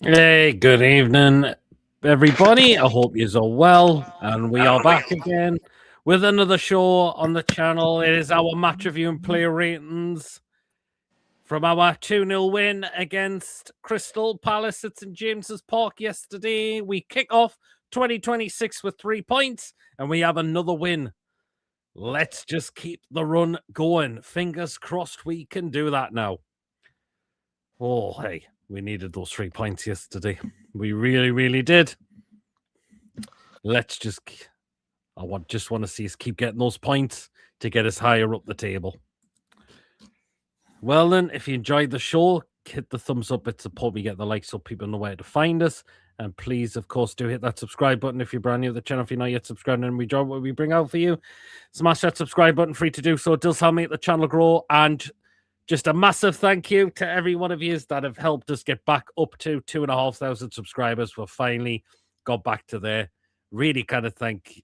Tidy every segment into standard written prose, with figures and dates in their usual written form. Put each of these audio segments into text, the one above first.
Hey, good evening, everybody. I hope you're all well, and we are back again with another show on the channel. It is our match review and player ratings from our 2-0 win against Crystal Palace at St James's Park yesterday. We kick off 2026 with 3 points, and we have another win. Let's just keep the run going. Fingers crossed we can do that now. Oh, hey, we needed those 3 points yesterday. We really, really did. Let's just, just want to see us keep getting those points to get us higher up the table. Well then, if you enjoyed the show, hit the thumbs up. It's support me, get the like so people know where to find us. And please, of course, do hit that subscribe button if you're brand new to the channel. If you're not yet subscribed and we enjoy what we bring out for you, smash that subscribe button, free to do so. It does help make the channel grow. And just a massive thank you to every one of you that have helped us get back up to 2,500 subscribers. We've finally got back to there. Really kind of thank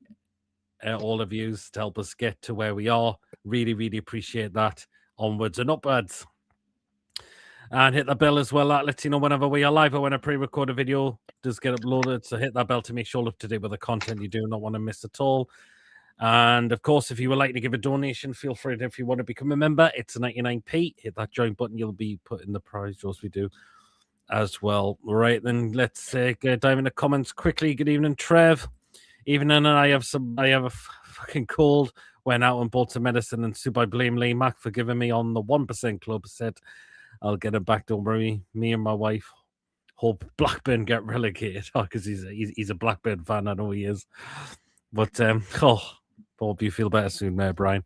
all of you to help us get to where we are. Really, really appreciate that. Onwards and upwards. And hit the bell as well. That lets you know whenever we are live or when a pre-recorded video does get uploaded. So hit that bell to make sure up to date with the content you do not want to miss at all. And of course, if you would like to give a donation, feel free to, if you want to become a member, it's 99p. Hit that join button. You'll be put in the prize draws we do as well. Right, then let's dive into the comments quickly. Good evening, Trev. Evening, and I have a fucking cold. Went out and bought some medicine and soup. I blame Lee Mac for giving me on the 1% club. Said I'll get it back. Don't worry. Me and my wife hope Blackburn get relegated because he's a Blackburn fan. I know he is. But hope you feel better soon, there, Brian.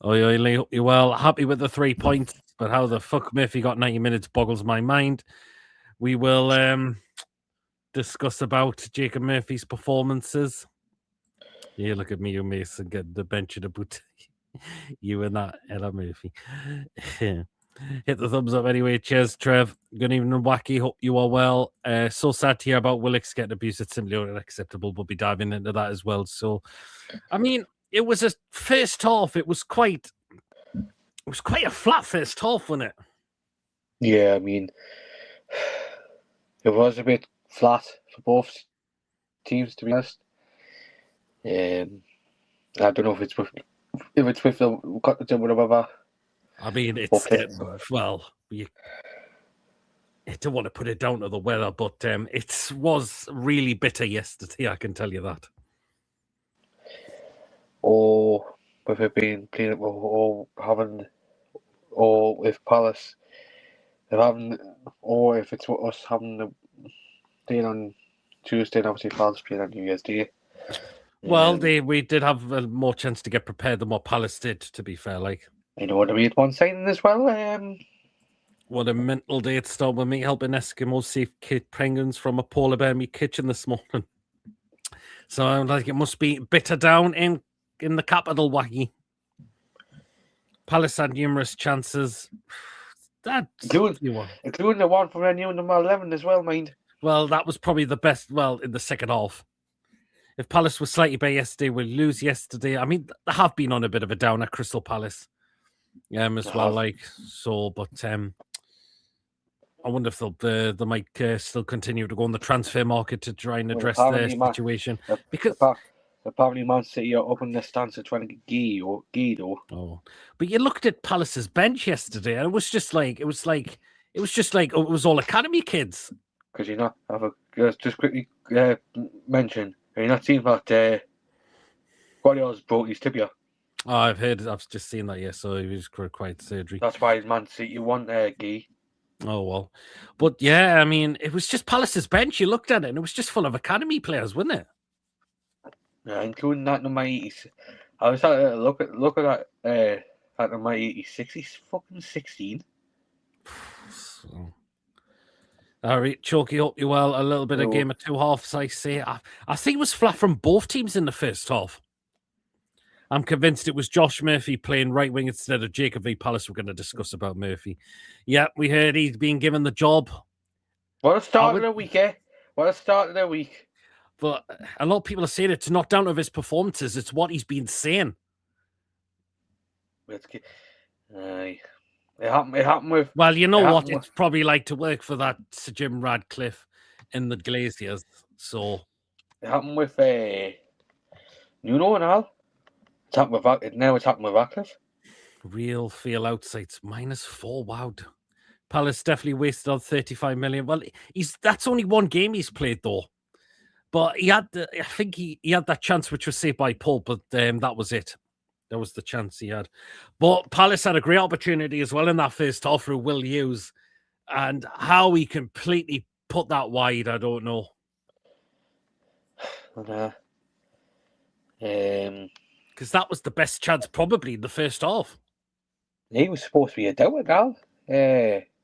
Lee, hope you're well. Happy with the 3 points, but how the fuck Murphy got 90 minutes boggles my mind. We will discuss about Jacob Murphy's performances. Yeah, look at me, you Mason, getting the bench in the boot. You and that Ella Murphy. Hit the thumbs up anyway. Cheers, Trev. Good evening, Wacky. Hope you are well. So sad to hear about Willicks getting abused. It's simply unacceptable. We'll be diving into that as well. So, I mean, it was a first half. It was quite a flat first half, wasn't it? Yeah, I mean, it was a bit flat for both teams, to be honest. I don't know if it's with the got to do whatever. I mean, I don't want to put it down to the weather, but it was really bitter yesterday, I can tell you that. Or with it being playing or if Palace or if it's us having the day on Tuesday and obviously Palace playing on New Year's Day. Well, we did have more chance to get prepared than what Palace did, to be fair. Like, I know what I mean. One signing as well. What a mental day to start with me helping Eskimos save penguins from a polar bear in my kitchen this morning. So I'm like, it must be bitter down in the capital, Wacky. Palace had numerous chances. Including the one from their number 11 as well, mind. Well, that was probably the best, in the second half. If Palace was slightly better yesterday, we'll lose yesterday. I mean, they have been on a bit of a down at Crystal Palace as well. But I wonder if they might still continue to go on the transfer market to try and address their situation. Because apparently Man City are up in their stance of trying to get Guido. Oh, but you looked at Palace's bench yesterday, and it was all academy kids. Because you know, just quickly mention, have you not seen that Guardiola's broke his tibia? Oh, I've just seen that, yeah, so he was required surgery. That's why Man City want Guy. Oh, well. But yeah, I mean, it was just Palace's bench. You looked at it, and it was just full of academy players, wasn't it? Yeah, including that number 86. I was having a look at that number 86. He's fucking 16. So. All right, Chalky, hope you well. A little bit of game of two halves, I say. I think it was flat from both teams in the first half. I'm convinced it was Josh Murphy playing right wing instead of Jacob V. Palace. We're going to discuss about Murphy. Yeah, we heard he's been given the job. What a start of the week, eh? What a start of the week. But a lot of people are saying it's not down to his performances. It's what he's been saying. I It happened with. Well, you know it what? happened It's probably like to work for that Sir Jim Radcliffe in the Glaziers. So It happened with Nuno and all. It's happened with now. It's happened with Radcliffe. real feel outsides -4. Wow. Palace definitely wasted on 35 million. Well, that's only one game he's played though. But he had, I think he had that chance which was saved by Paul, but that was it. That was the chance he had. But Palace had a great opportunity as well in that first half through Will Hughes. And how he completely put that wide, I don't know. Because that was the best chance probably in the first half. He was supposed to be a doubter, gal.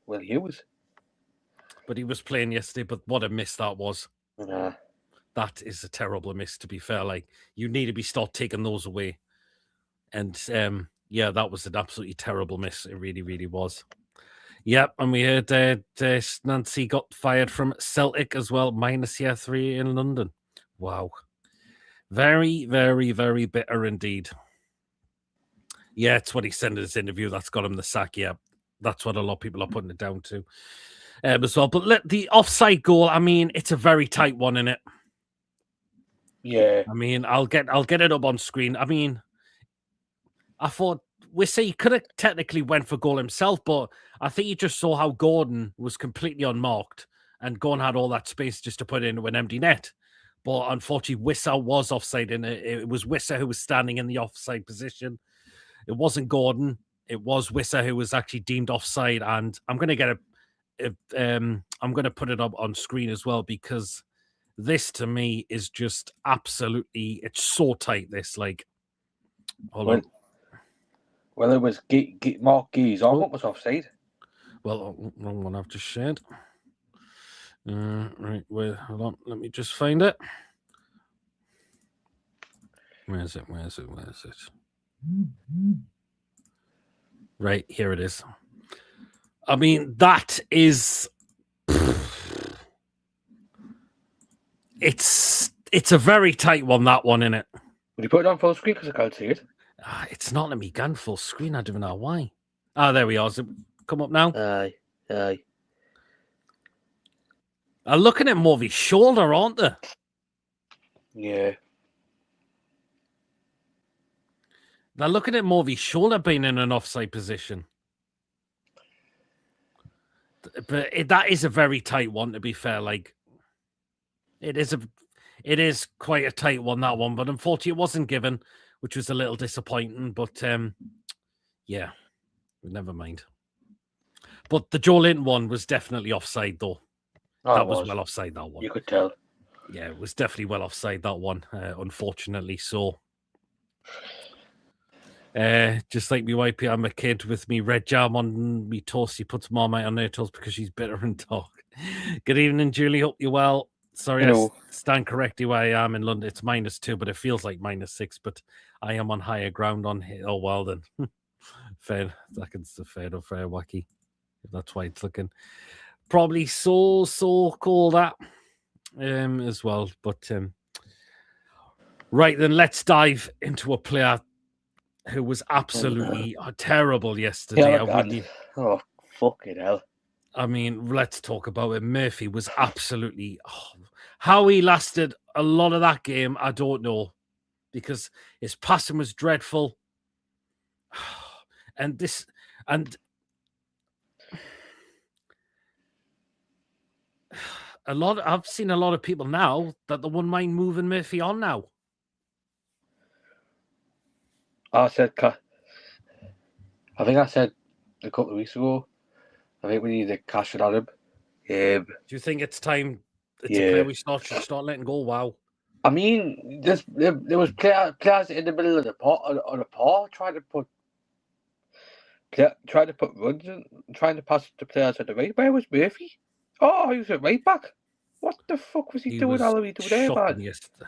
Will Hughes. But he was playing yesterday, but what a miss that was. Nah. That is a terrible miss, to be fair. Like, you need to start taking those away. And yeah, that was an absolutely terrible miss. It really, really was. Yep, and we heard Nancy got fired from Celtic as well, -3 in London. Wow. Very, very, very bitter indeed. Yeah, it's what he said in his interview. That's got him the sack. Yeah, that's what a lot of people are putting it down to as well. But the offside goal, I mean, it's a very tight one, isn't it? Yeah. I mean, I'll get it up on screen. I mean, I thought he could have technically went for goal himself, but I think he just saw how Gordon was completely unmarked and Gordon had all that space just to put it into an empty net. But unfortunately, Wissa was offside, and it was Wissa who was standing in the offside position. It wasn't Gordon. It was Wissa who was actually deemed offside, and I'm going to get I'm going to put it up on screen as well because this to me is just absolutely. It's so tight. This hold on. Well, it was Mark Guy's arm was offside. Well, wrong one I've just shared. Right, hold on. Let me just find it. Where is it? Right, here it is. I mean, that is... It's a very tight one, that one, innit? Would you put it on full screen because I can't see it? It's not letting me go full screen. I don't know why. There we are. Does it come up now? Aye. I'm looking at more of his shoulder, aren't they? Yeah. They're looking at more of his shoulder being in an offside position. But that is a very tight one, to be fair. Like, it is quite a tight one, that one. But unfortunately, it wasn't given, which was a little disappointing. But, yeah, never mind. But the Joe Linton one was definitely offside, though. That was well offside, that one. You could tell. Yeah, it was definitely well offside, that one, unfortunately. So, just like me wifey, I'm a kid with me red jam on me toast. She puts Marmite on her toast because she's bitter and dark. Good evening, Julie. Hope you're well. Sorry, I stand correctly where I am in London. It's -2, but it feels like -6. But I am on higher ground on here. Oh, well then. Fair. That's the fair or fair wacky. If that's why it's looking probably so cold that as well. But right then, let's dive into a player who was absolutely terrible yesterday. Oh, fucking hell. I mean, let's talk about it. Murphy was absolutely... how he lasted a lot of that game, I don't know. Because his passing was dreadful. And I've seen a lot of people now that they wouldn't mind moving Murphy on now. I think I said a couple of weeks ago, I think we need to cash it on him. Do you think it's time? It's a player we should start letting go? Wow. I mean, there was players in the middle of the pot trying to put runs in, trying to pass to players at the right. Where was Murphy? Oh, he was a right back. What the fuck was he doing? All he doing there, man? Yesterday.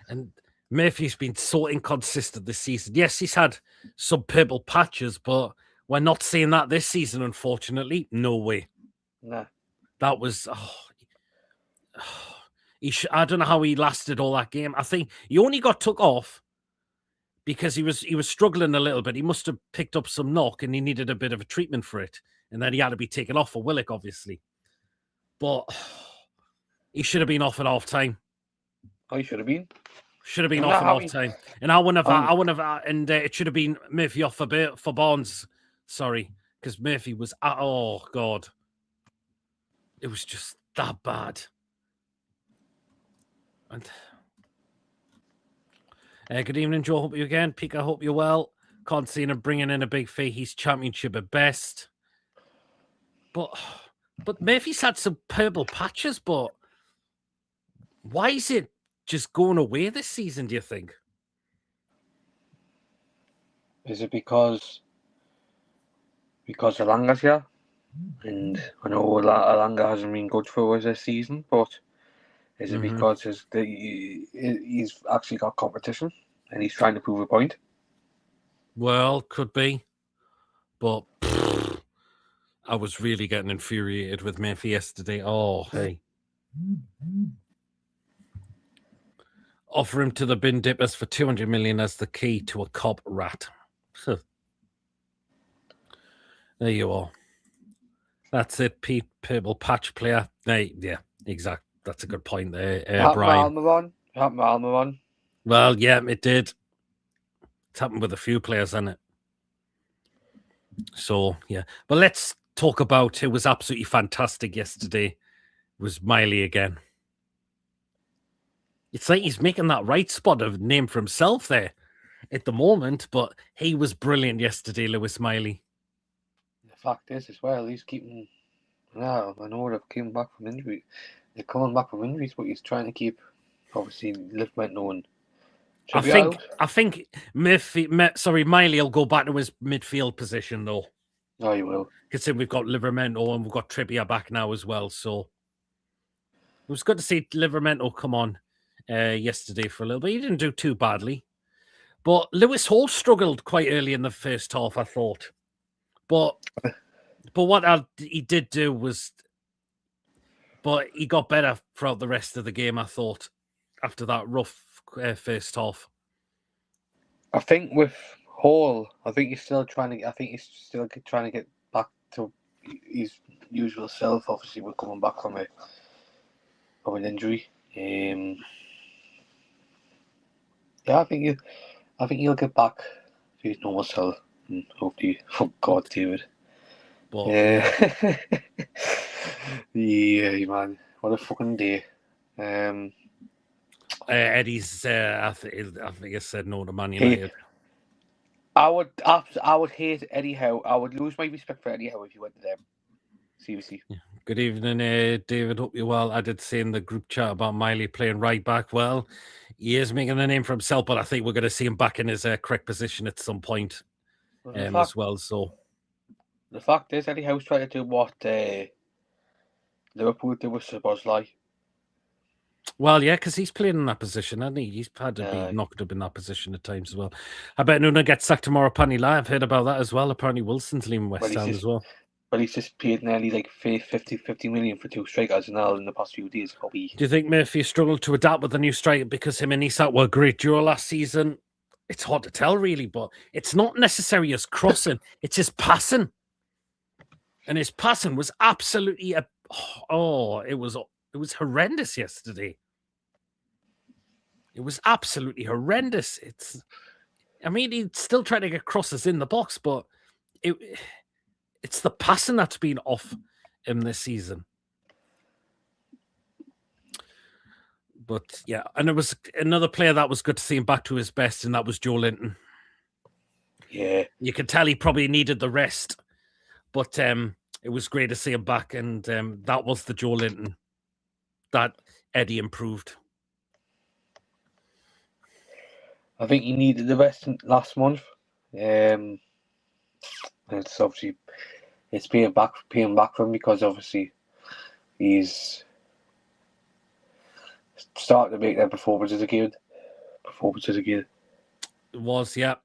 And Murphy's been so inconsistent this season. Yes, he's had some purple patches, but we're not seeing that this season, unfortunately. No way. Nah. That was... I don't know how he lasted all that game. I think he only got took off because he was struggling a little bit. He must have picked up some knock and he needed a bit of a treatment for it. And then he had to be taken off for Willock, obviously. But he should have been off at half time. Oh, he should have been. Should have been off at half time. And I wouldn't have, and it should have been Murphy off for Barnes. Sorry, because Murphy was, oh God. It was just that bad. And good evening, Joe. Hope you again. Peak, I hope you're well. Can't see him bringing in a big fee. He's championship at best. But Murphy's had some purple patches, but why is it just going away this season, do you think? Is it because Alanga's here? And I know Alanga hasn't been good for us this season, but is it because he's actually got competition and he's trying to prove a point? Well, could be. But I was really getting infuriated with Murphy yesterday. Oh, hey. Offer him to the bin dippers for 200 million as the key to a cop rat. There you are. That's it, Pete. Purple patch player. Hey, yeah, exact. That's a good point there, Brian. Almiron. Well, yeah, it did. It's happened with a few players, hasn't it? So, yeah. But let's talk about who was absolutely fantastic yesterday. It was Miley again. It's like he's making that right spot of name for himself there at the moment, but he was brilliant yesterday, Lewis Miley. The fact is, as well, he's keeping. Now I know they've come back from injury. They're coming back from injuries, but he's trying to keep, obviously, Livramento and. I think Miley will go back to his midfield position though. Oh, he will. Considering we've got Livramento and we've got Trippier back now as well, so it was good to see Livramento come on yesterday for a little bit. He didn't do too badly, but Lewis Hall struggled quite early in the first half, I thought. But what he did do was, but he got better throughout the rest of the game, I thought, after that rough first half. I think with Hall, I think he's still trying to get back to his usual self. Obviously, we're coming back from an injury. Yeah, I think he'll get back to his normal self. And hopefully, oh God, David. But, yeah, yeah, man, what a fucking day. Eddie's, I think he said no to Man United. I would hate Eddie Howe. I would lose my respect for Eddie Howe if he went to them. Seriously. Yeah. Good evening, David. Hope you're well. I did say in the group chat about Miley playing right back. Well, he is making a name for himself, but I think we're going to see him back in his correct position at some point as well. So the fact is, Eddie Howe's trying to do what Liverpool did with Szoboszlai. Well, yeah, because he's playing in that position, hasn't he? He's had to be knocked up in that position at times as well. I bet Nuno gets sacked tomorrow, apparently. I've heard about that as well. Apparently Wilson's leaving West Ham as well. But he's just paid nearly like 50 million for two strikers now in the past few days. Do you think Murphy struggled to adapt with the new striker because him and Isak were great duo last season? It's hard to tell, really, but it's not necessarily his crossing. It's his passing. And his passing was absolutely... it was horrendous yesterday. It was absolutely horrendous. He's still trying to get crosses in the box, but it's the passing that's been off him this season. But yeah, and there was another player that was good to see him back to his best, and that was Joe Linton. Yeah. You could tell he probably needed the rest, but it was great to see him back, and that was the Joe Linton that Eddie improved. I think he needed the rest last month. It's obviously paying back for him because obviously he's starting to make their performances again. It was, yeah.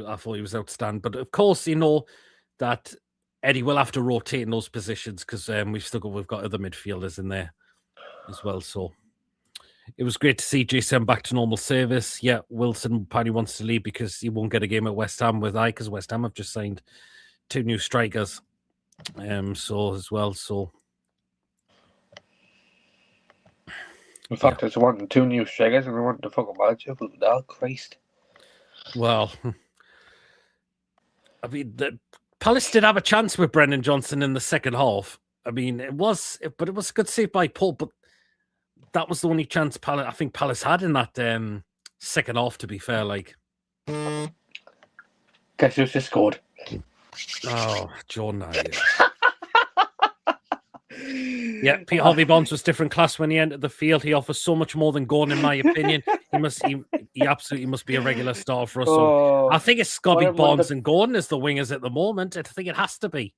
I thought he was outstanding, but of course, you know that Eddie will have to rotate in those positions because we've got other midfielders in there as well. So It was great to see Jason back to normal service. Yeah, Wilson apparently wants to leave because he won't get a game at West Ham because West Ham have just signed 2 new strikers. So as well, so in fact, there's 2 new strikers and we want the fucking manager. Oh, Christ. Well, I mean, Palace did have a chance with Brendan Johnson in the second half. I mean, it was a good save by Paul, but that was the only chance Palace had in that second half, to be fair. Like, guess who's just scored? Oh, Jordan. Yeah, Peter Harvey Barnes was different class when he entered the field. He offers so much more than Gordon, in my opinion. He absolutely must be a regular star for us. So I think it's got to be Barnes and Gordon as the wingers at the moment. I think it has to be.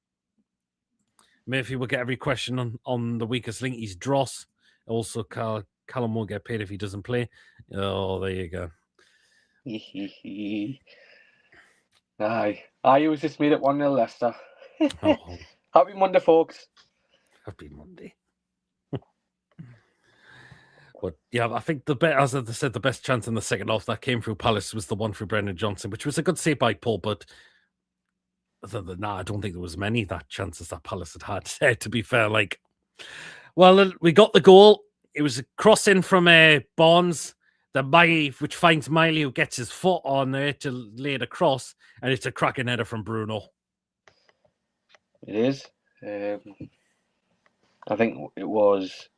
Murphy will get every question on the weakest link. He's Dross. Also, Callum won't get paid if he doesn't play. Oh, there you go. Aye. I was just made it 1-0 Leicester. Oh. Happy Monday, folks. Happy Monday. But yeah, I think as I said, the best chance in the second half that came through Palace was the one through Brendan Johnson, which was a good save by Paul. But other than that, I don't think there was many chances that Palace had. To be fair, we got the goal. It was a cross in from Barnes, which finds Miley, who gets his foot on there to lay it across, and it's a cracking header from Bruno. It is. I think it was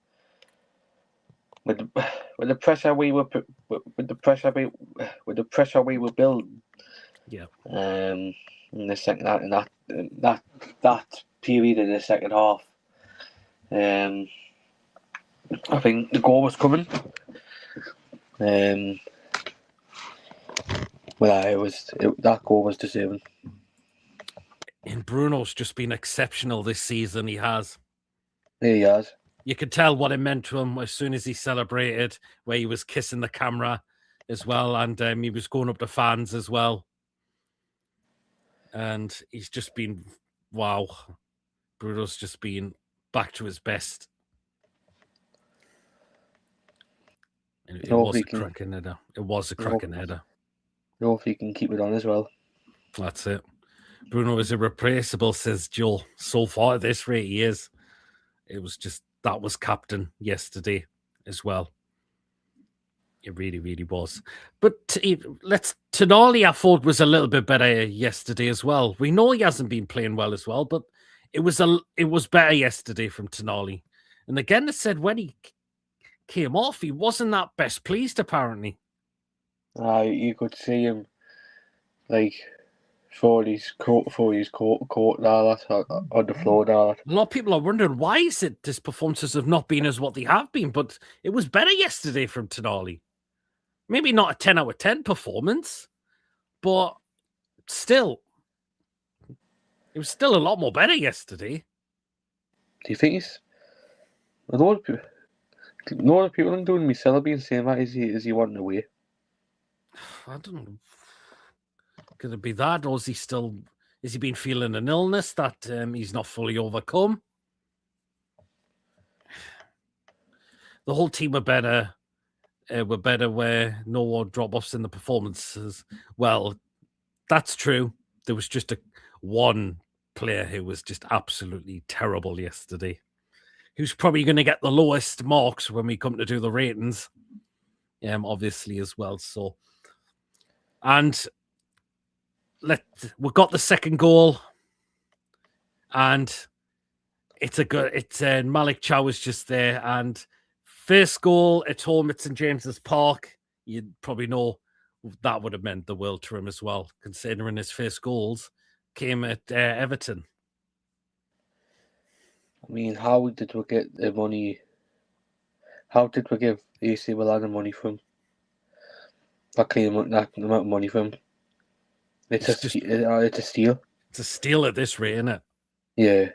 with the pressure we were building. Yeah. In the second that period in the second half, I think the goal was coming. That goal was deserving. And Bruno's just been exceptional this season. He has. He has. You could tell what it meant to him as soon as he celebrated, where he was kissing the camera as well, and he was going up to fans as well. And he's just been, wow. Bruno's just been back to his best. And it was a cracking header. It was a cracking header. If he can keep it on as well. That's it. Bruno is irreplaceable, says Joel. So far at this rate, he is. It was just, that was captain yesterday as well. It really, really was. But Tonali, I thought, was a little bit better yesterday as well. We know he hasn't been playing well as well, but it was better yesterday from Tonali. And again, it said when he came off, he wasn't that best pleased, apparently. You could see him, for his court on the floor. A lot of people are wondering why is it his performances have not been as what they have been, but it was better yesterday from Tonali. Maybe not a 10 out of 10 performance, but still, it was still a lot more better yesterday. Do you think he's... A lot of people are doing me celebrating saying that is he wanting away? I don't know. Could it be that, or is he been feeling an illness that he's not fully overcome? The whole team were better where no one drop-offs in the performances. Well, that's true. There was just one player who was just absolutely terrible yesterday, who's probably going to get the lowest marks when we come to do the ratings, obviously as well. So, and we got the second goal, and it's Malik Chow was just there, and first goal at home at St James's Park. You'd probably know that would have meant the world to him as well, considering his first goals came at Everton. I mean, how did we get the money? How did we give AC Milan the money from? That amount of money from? It's a steal. It's a steal at this rate, isn't it? Yeah.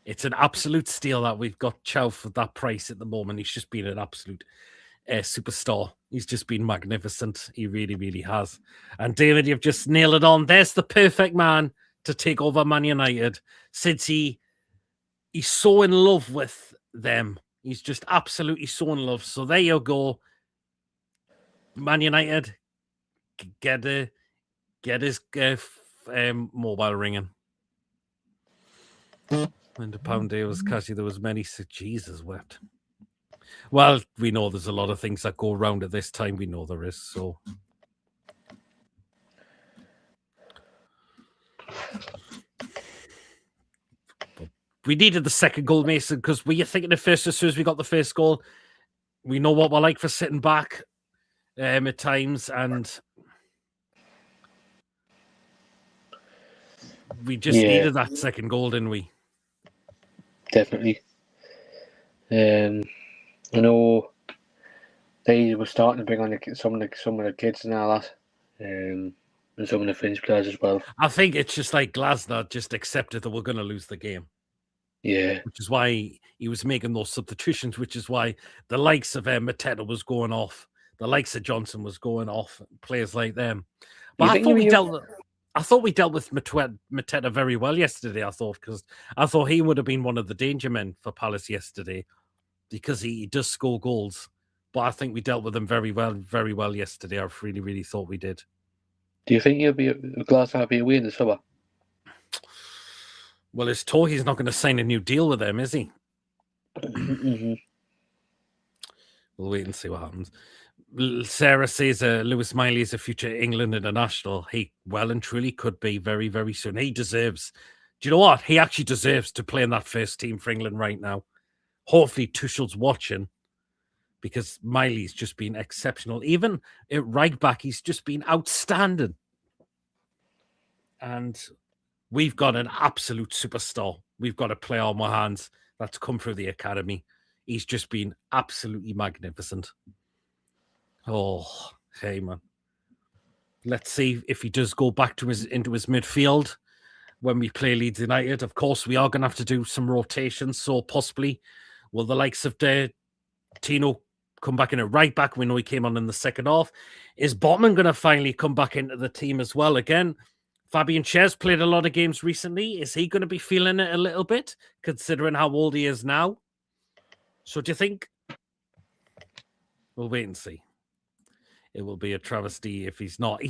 It's an absolute steal that we've got Chow for that price at the moment. He's just been an absolute superstar. He's just been magnificent. He really, really has. And David, you've just nailed it on. There's the perfect man to take over Man United. Since he's so in love with them, He's just absolutely so in love. So there you go. Man United, get his mobile ringing. When the pound day was catchy, there was many. Jesus wept. Well, we know there's a lot of things that go around at this time. We know there is. So. But we needed the second goal, Mason, because we were thinking at first, as soon as we got the first goal, we know what we're like for sitting back at times, and we just needed that second goal, didn't we? Definitely. I know they were starting to bring on some of the kids and all that, and some of the Finnish players as well. I think it's just like Glasner just accepted that we're going to lose the game. Yeah. Which is why he was making those substitutions, which is why the likes of Mateta was going off, the likes of Johnson was going off, players like them. But I thought we dealt with Mateta very well yesterday, because I thought he would have been one of the danger men for Palace yesterday, because he does score goals. But I think we dealt with him very well yesterday. I really, really thought we did. Do you think Glasner will be away in the summer? Well, it's told he's not going to sign a new deal with them, is he? Mm-hmm. We'll wait and see what happens. Sarah says Lewis Miley is a future England international. He well and truly could be very, very soon. He deserves. Do you know what? He actually deserves to play in that first team for England right now. Hopefully Tuchel's watching, because Miley's just been exceptional. Even at right back, he's just been outstanding. And we've got an absolute superstar. We've got a player on our hands that's come through the academy. He's just been absolutely magnificent. Oh, hey, man. Let's see if he does go back to into his midfield when we play Leeds United. Of course, we are going to have to do some rotations, so possibly will the likes of Tino come back in at right back? We know he came on in the second half. Is Botman going to finally come back into the team as well again? Fabian Schär's played a lot of games recently. Is he going to be feeling it a little bit, considering how old he is now? So do you think? We'll wait and see. It will be a travesty if he's not.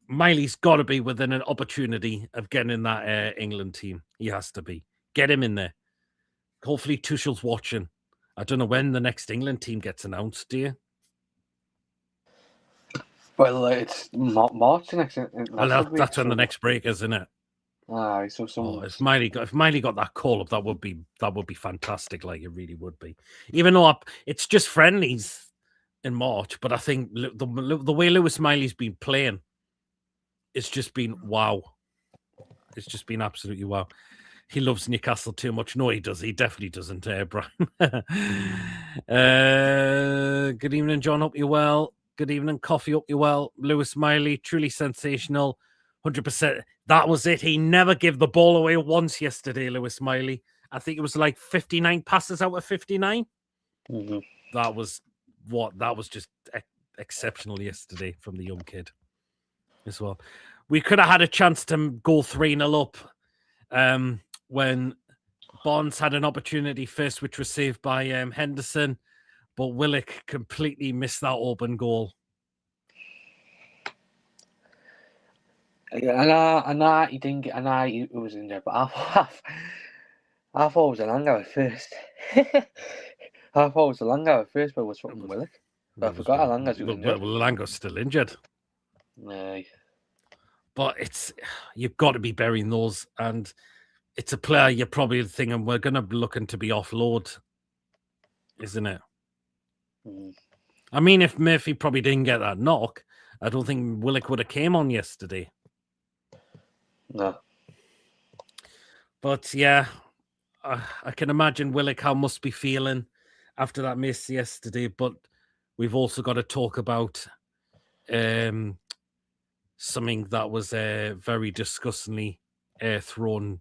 Miley's got to be within an opportunity of getting in that England team. He has to be. Get him in there. Hopefully Tuchel's watching. I don't know when the next England team gets announced, do you? Well, it's March next. Well, that's when the next break is, isn't it? If Miley got that call up, that would be fantastic. Like, it really would be. Even though it's just friendlies in March, but I think the way Lewis Miley's been playing, it's just been wow. It's just been absolutely wow. He loves Newcastle too much. No, he does. He definitely doesn't, Brian. Good evening, John. Hope you're well. Good evening, Coffee. Hope you're well. Lewis Miley, truly sensational. 100%. That was it. He never gave the ball away once yesterday, Lewis Miley. I think it was like 59 passes out of 59. Mm-hmm. That was just exceptional yesterday from the young kid as well. We could have had a chance to go 3-0 up when Bonds had an opportunity first, which was saved by Henderson, but Willock completely missed that open goal. I he didn't get. He was in there, but I thought it was a Lango at first. I thought it was a Lango at first, but it was fucking Willock. But I forgot Alanga's injured. Well, Lango's still injured. Aye. But you've got to be burying those, and it's a player you're probably thinking we're going to be looking to be offload, isn't it? Mm. I mean, if Murphy probably didn't get that knock, I don't think Willock would have came on yesterday. No. But yeah, I can imagine Willock how must be feeling after that miss yesterday. But we've also got to talk about something that was very disgustingly thrown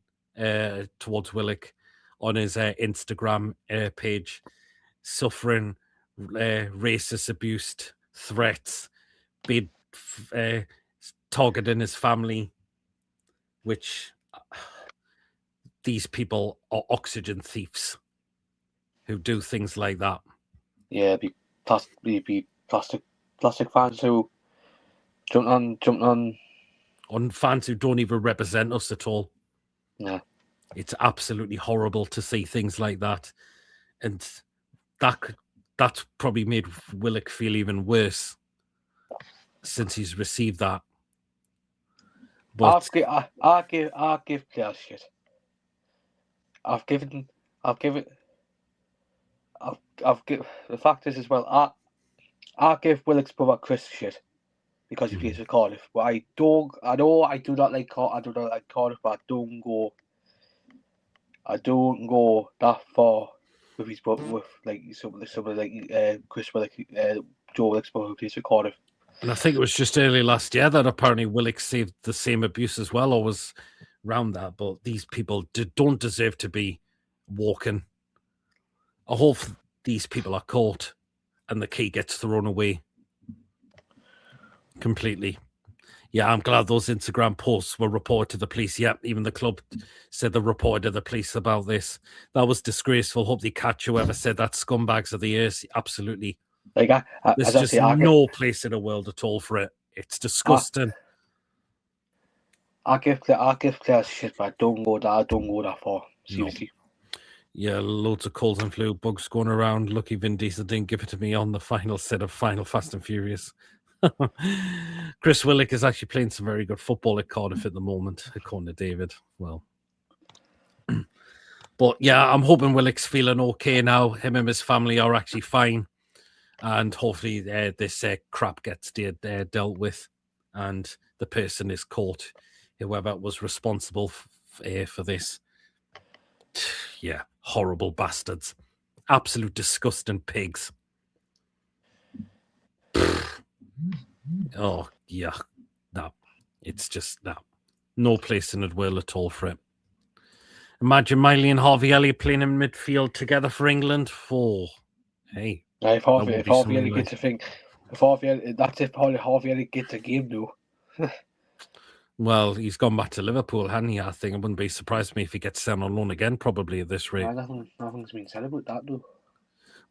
towards Willock on his Instagram page, suffering racist abuse, threats, being targeting his family, which these people are oxygen thieves. who do things like that. Yeah, be plastic fans who jumped on fans who don't even represent us at all. Yeah. It's absolutely horrible to see things like that. And that's probably made Willock feel even worse since he's received that. But I give players shit. I've given the fact is as well, I give Willock's brother Chris shit because he plays for Cardiff. But I do not like Cardiff, but I don't go that far with his brother, with like somebody like Chris Willock, Joe Willock's brother who plays for Cardiff. And I think it was just early last year that apparently Willock saved the same abuse as well, or was around that. But these people don't deserve to be walking. I hope these people are caught and the key gets thrown away completely. Yeah, I'm glad those Instagram posts were reported to the police. Yeah, even the club said they reported to the police about this. That was disgraceful. Hope they catch whoever said that. Scumbags of the earth. Absolutely. Like there's just no place in the world at all for it. It's disgusting. I give players shit, but I don't go that far. Seriously. Yeah, loads of colds and flu bugs going around. Lucky Vin Diesel didn't give it to me on the final set of Final Fast and Furious. Chris Willock is actually playing some very good football at Cardiff at the moment, according to David. Well, but yeah, I'm hoping Willock's feeling okay now. Him and his family are actually fine. And hopefully this crap gets dealt with and the person is caught, whoever was responsible for this. Yeah, horrible bastards. Absolute disgusting pigs. Oh, yeah. No, it's just no place in the world at all for it. Imagine Miley and Harvey Elliott playing in midfield together for England. Hey. If Harvey Elliott gets a thing, that's if Harvey Elliott gets a game, though. Well, he's gone back to Liverpool, hasn't he? I think it wouldn't be surprised me if he gets sent on loan again, probably at this rate. Nothing's been said about that, though.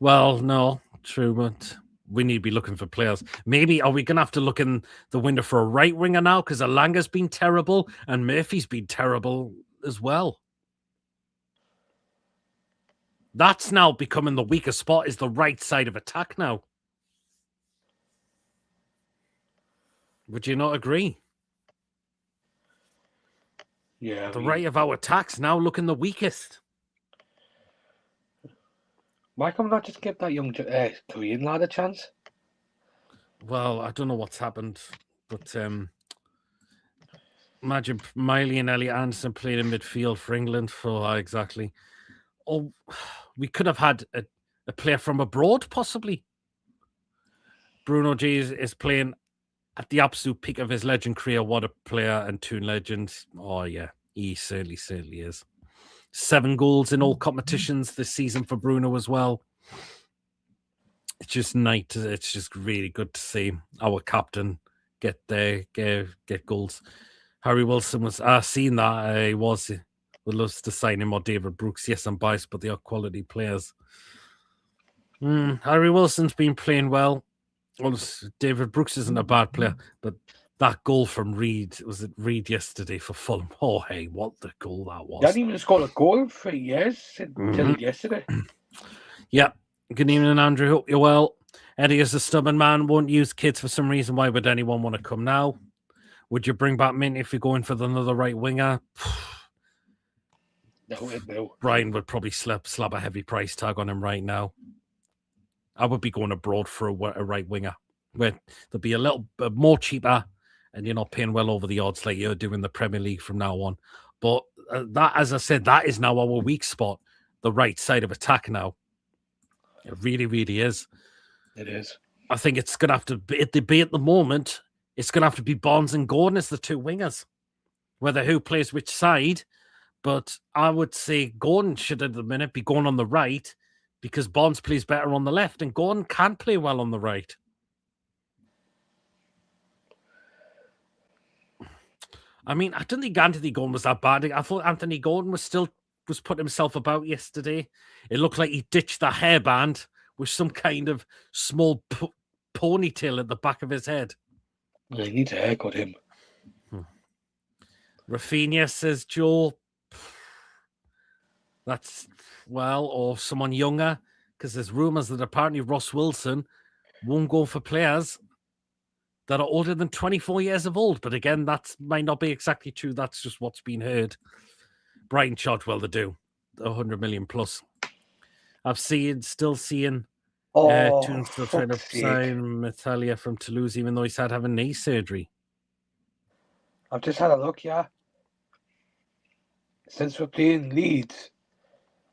Well, no, true, but we need to be looking for players. Maybe are we going to have to look in the window for a right winger now? Because Alanga's been terrible and Murphy's been terrible as well. That's now becoming the weaker spot, is the right side of attack now. Would you not agree? Yeah. The right of our attacks now looking the weakest. Why can't we not just give that young Korean lad a chance? Well, I don't know what's happened, but imagine Miley and Elliot Anderson playing in midfield for England exactly. Oh, we could have had a player from abroad, possibly. Bruno G is playing at the absolute peak of his legend career. What a player and two legends. Oh, yeah, he certainly is. 7 goals in all competitions this season for Bruno as well. It's just nice. It's just really good to see our captain get goals. Harry Wilson was seeing that. He would love to sign him or David Brooks. Yes, I'm biased, but they are quality players. Harry Wilson's been playing well. Well, David Brooks isn't a bad player, but that goal from Reed, was it Reed yesterday for Fulham? Oh, hey, what the goal that was. He hadn't even scored a goal in 3 years until yesterday. Yeah. Good evening, Andrew. Hope you're well. Eddie is a stubborn man, won't use kids for some reason. Why would anyone want to come now? Would you bring back Mint if you're going for another right winger? No. Brian would probably slap a heavy price tag on him right now. I would be going abroad for a right winger where they'll be a little bit more cheaper and you're not paying well over the odds like you're doing the Premier League from now on. But that, as I said, that is now our weak spot, the right side of attack now. It really, really is. It is. I think it's going to have to be at the moment. It's going to have to be Bonds and Gordon as the two wingers, whether who plays which side. But I would say Gordon should at the minute be going on the right because Bonds plays better on the left and Gordon can play well on the right. I mean, I didn't think Anthony Gordon was that bad. I thought Anthony Gordon was still was putting himself about yesterday. It looked like he ditched the hairband with some kind of small ponytail at the back of his head. I need a haircut him. Rafinha, says Joe. That's, or someone younger, because there's rumours that apparently Ross Wilson won't go for players that are older than 24 years of old. But again, that might not be exactly true. That's just what's been heard. Brighton charge well to do. 100 million plus. Still seeing Tune's still trying to sign Metalia from Toulouse, even though he's had having knee surgery. I've just had a look, yeah. Since we're playing Leeds,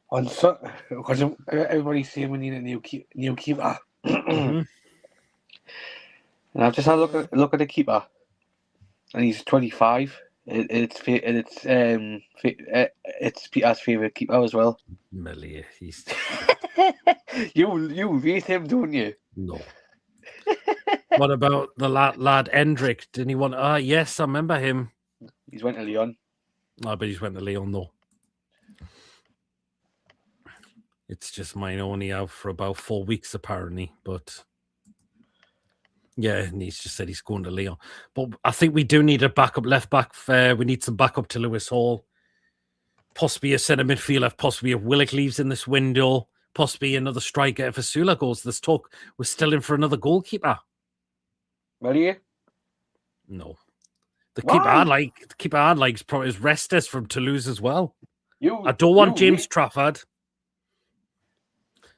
because everybody's saying we need a new keeper. Mm-hmm. And I've just had a look at the keeper, and he's 25. It's Peter's favourite keeper as well. Melia, he's you rate him, don't you? No. What about the lad Hendrick? Didn't he want? Yes, I remember him. He's went to Lyon. I bet he's went to Lyon though. It's just mine only out for about 4 weeks apparently, but yeah, and he's just said he's going to Lyon. But I think we do need a backup left back. We need some backup to Lewis Hall. Possibly a centre midfielder. Possibly if Willock leaves in this window. Possibly another striker if Asula goes. There's talk we're still in for another goalkeeper. Really? No. The keeper I'd like is probably Restes from Toulouse as well. I don't want James Trafford.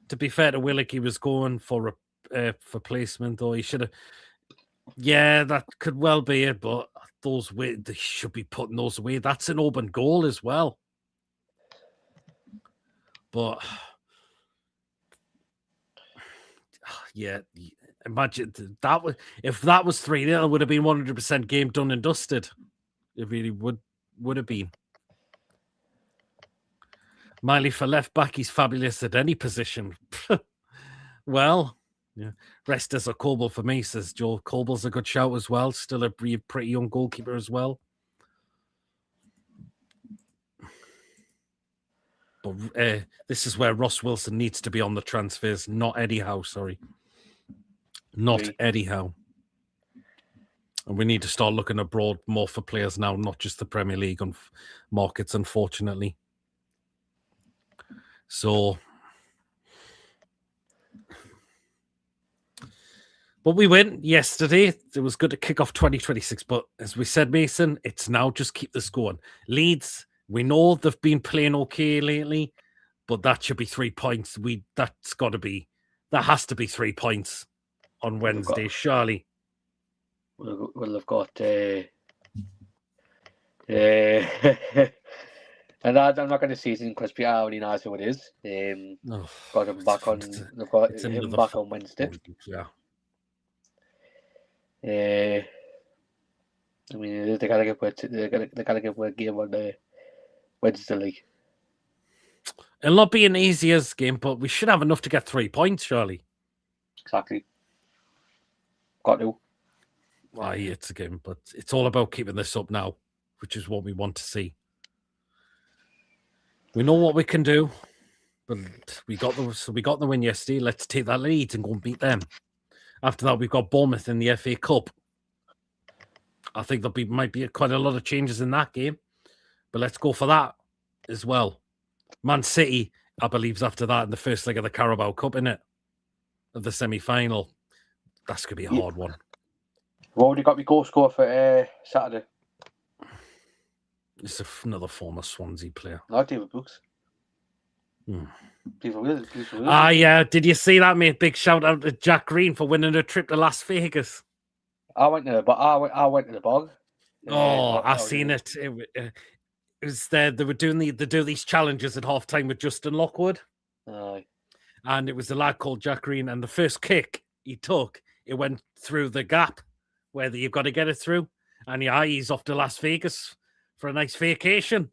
To be fair to Willock, he was going for placement, though he should have. Yeah, that could well be it, but they should be putting those away. That's an open goal as well. But yeah, imagine that if that was 3-0, it would have been 100% game done and dusted. It really would have been. Miley for left back, he's fabulous at any position. Well, yeah. Restes or Coble for me, says Joe. Coble's a good shout as well. Still a pretty young goalkeeper as well. But this is where Ross Wilson needs to be on the transfers, not Eddie Howe, sorry. Not Eddie Howe. And we need to start looking abroad more for players now, not just the Premier League markets, unfortunately. So, but we win yesterday. It was good to kick off 2026. But as we said, Mason, it's now just keep this going. Leeds, we know they've been playing okay lately, but that should be 3 points. That has to be 3 points on Wednesday, surely. We'll have got and I'm not going to say it because Peter already knows who it is. Got him back on. They've got him back on Wednesday. Yeah. I mean, they gotta get a game on the Wednesday league. It'll not be an easy game, but we should have enough to get 3 points, surely. Exactly. Got to. It's a game, but it's all about keeping this up now, which is what we want to see. We know what we can do, but we got the win yesterday. Let's take that lead and go and beat them. After that, we've got Bournemouth in the FA Cup. I think might be quite a lot of changes in that game, but let's go for that as well. Man City, I believe, is after that in the first leg of the Carabao Cup, isn't it? Of the semi-final. That's going to be a hard one. I've already got my goal score for Saturday. It's another former Swansea player. Not David Brooks. Yeah. Did you see that, mate? Big shout out to Jack Green for winning a trip to Las Vegas. I went to the bog. I've seen it. It was there. They were doing they do these challenges at halftime with Justin Lockwood. And it was a lad called Jack Green, and the first kick he took, it went through the gap where you've got to get it through. And he's off to Las Vegas for a nice vacation.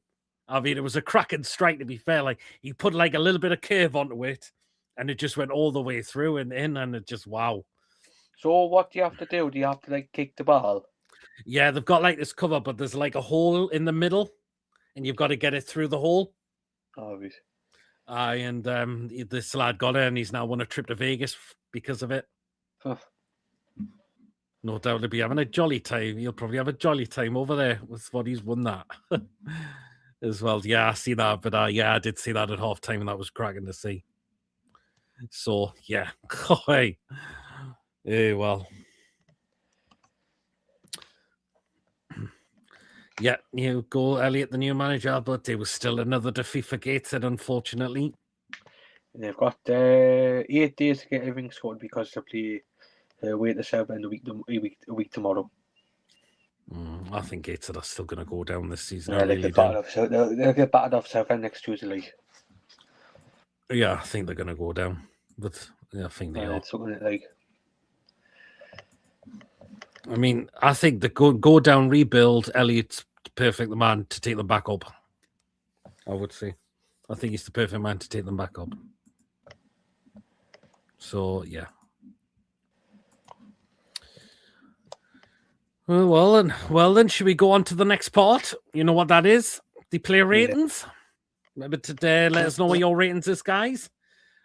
I mean, it was a cracking strike, to be fair. Like, he put like a little bit of curve onto it, and it just went all the way through and in, and it just, wow. So what do you have to do? Do you have to, like, kick the ball? Yeah, they've got, like, this cover, but there's, like, a hole in the middle, and you've got to get it through the hole. Oh, right. Aye, and this lad got it, and he's now won a trip to Vegas because of it. Huh. No doubt he'll be having a jolly time. He'll probably have a jolly time over there with what he's won that as well. Yeah, I see that, but yeah, I did see that at half time, and that was cracking to see. So yeah, hey, well. Yeah, you go, Elliot, the new manager, but it was still another defeat for Gateshead, unfortunately. And they've got 8 days to get everything sorted because they play away at the Southend a week tomorrow. I think Gateshead are still going to go down this season. They'll get battered off Southend next Tuesday league. Yeah, I think they're going to go down, but yeah, I think they are. It's something like. I mean, I think the go down rebuild. Elliot's perfect the man to take them back up. I would say, I think he's the perfect man to take them back up. So yeah. Well then, should we go on to the next part? You know what that is? The player ratings. Maybe today, let us know what your ratings is, guys.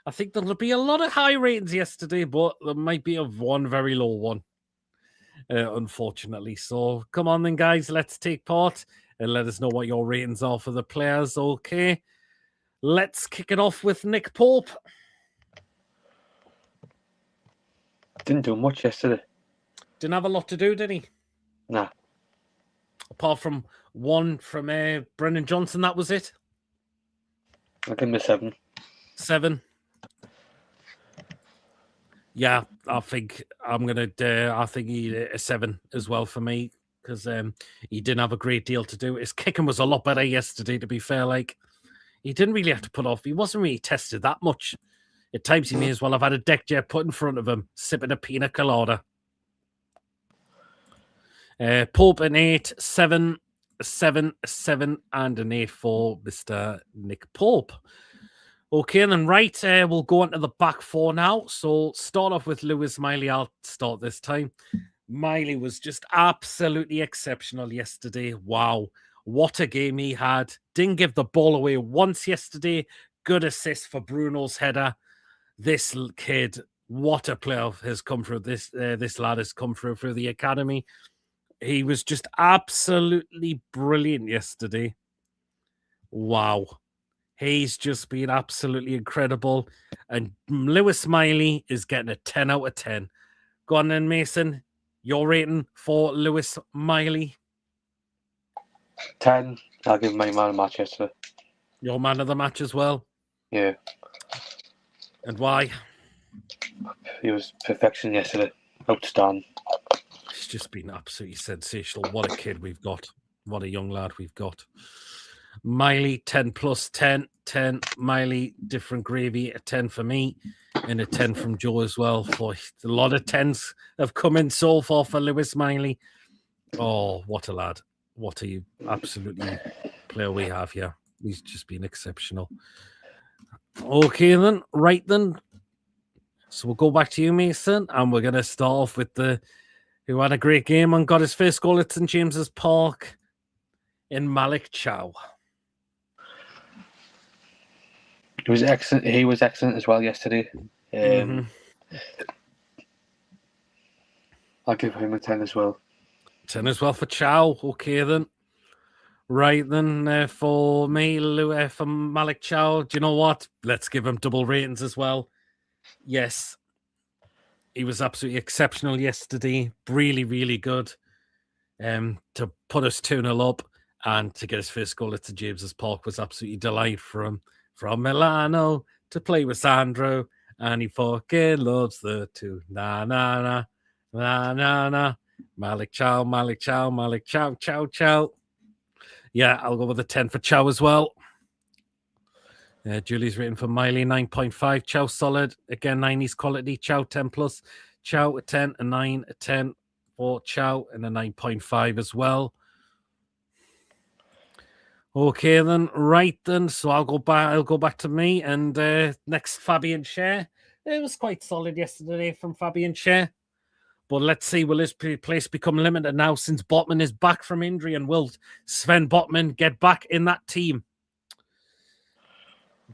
I think there'll be a lot of high ratings yesterday, but there might be one very low one, unfortunately. So come on then, guys. Let's take part and let us know what your ratings are for the players. Okay. Let's kick it off with Nick Pope. Didn't do much yesterday. Didn't have a lot to do, did he? Nah. Apart from one from Brennan Johnson, that was it. I'll give him a 7. 7. Yeah, I think I'm gonna. I think he a 7 as well for me because he didn't have a great deal to do. His kicking was a lot better yesterday. To be fair, like he didn't really have to put off. He wasn't really tested that much. At times, he may as well have had a deck chair put in front of him, sipping a pina colada. Pope an 8, 7, 7, 7, and an 8 for Mr. Nick Pope. Okay, then right, we'll go on to the back four now. So start off with Lewis Miley. I'll start this time. Miley was just absolutely exceptional yesterday. Wow, what a game he had. Didn't give the ball away once yesterday. Good assist for Bruno's header. This kid, what a player has come through. This lad has come through the academy. He was just absolutely brilliant yesterday. Wow. He's just been absolutely incredible. And Lewis Miley is getting a 10 out of 10. Go on then, Mason. Your rating for Lewis Miley? 10. I'll give my man of the match yesterday. Your man of the match as well? Yeah. And why? He was perfection yesterday. Outstanding. It's just been absolutely sensational. What a kid we've got. What a young lad we've got. Miley, 10 plus 10. 10. Miley, different gravy. A 10 for me. And a 10 from Joe as well. For a lot of 10s have come in so far for Lewis Miley. Oh, what a lad. What a absolutely player we have here. He's just been exceptional. Okay, then. Right, then. So we'll go back to you, Mason. And we're going to start off with who had a great game and got his first goal at St. James's Park in Malik Chow. He was excellent. He was excellent as well yesterday. I'll give him a 10 as well. 10 as well for Chow. Okay, then. Right, then, for me, for Malik Chow, do you know what? Let's give him double ratings as well. Yes. He was absolutely exceptional yesterday. Really, really good. To put us 2-0 up and to get his first goal at St. James's Park was absolutely delight from Milano to play with Sandro. And he fucking loves the two. Na, na, na, na, na, na. Malik Chow, Malik Chow, Malik Chow, Chow, Chow. Yeah, I'll go with a 10 for Chow as well. Julie's written for Miley, 9.5. Chow solid. Again, 9 is quality. Chow 10 plus. Chow a 10, a 9, a 10 for Chow, and a 9.5 as well. Okay, then. Right, then. So I'll go back to me. And next, Fabian Schär. It was quite solid yesterday from Fabian Schär. But let's see, will his place become limited now since Botman is back from injury? And will Sven Botman get back in that team?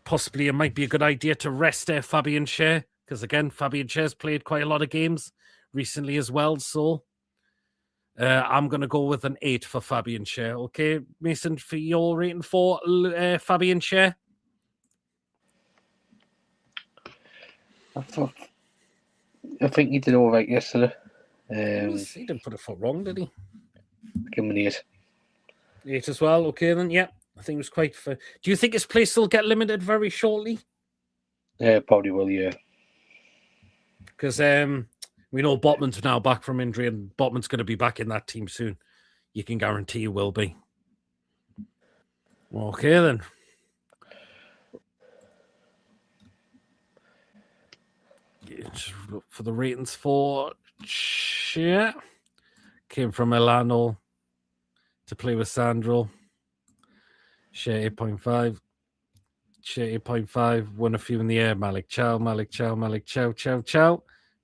possibly it might be a good idea to rest Fabian Schär, because again, Fabian Schär's played quite a lot of games recently as well. So I'm going to go with an 8 for Fabian Schär. Okay, Mason, for your rating for Fabian Schär? I think he did all right yesterday. He didn't put a foot wrong, did he? Give him an 8. 8 as well. Okay, then, yeah. I think it was quite fair. Do you think his place will get limited very shortly? Yeah, probably will, yeah. Because we know Botman's now back from injury, and Botman's going to be back in that team soon. You can guarantee he will be. Okay, then. For the ratings for Schär, came from Milano to play with Sandro. Schär 8.5. Schär 8.5. Won a few in the air. Malik Chow.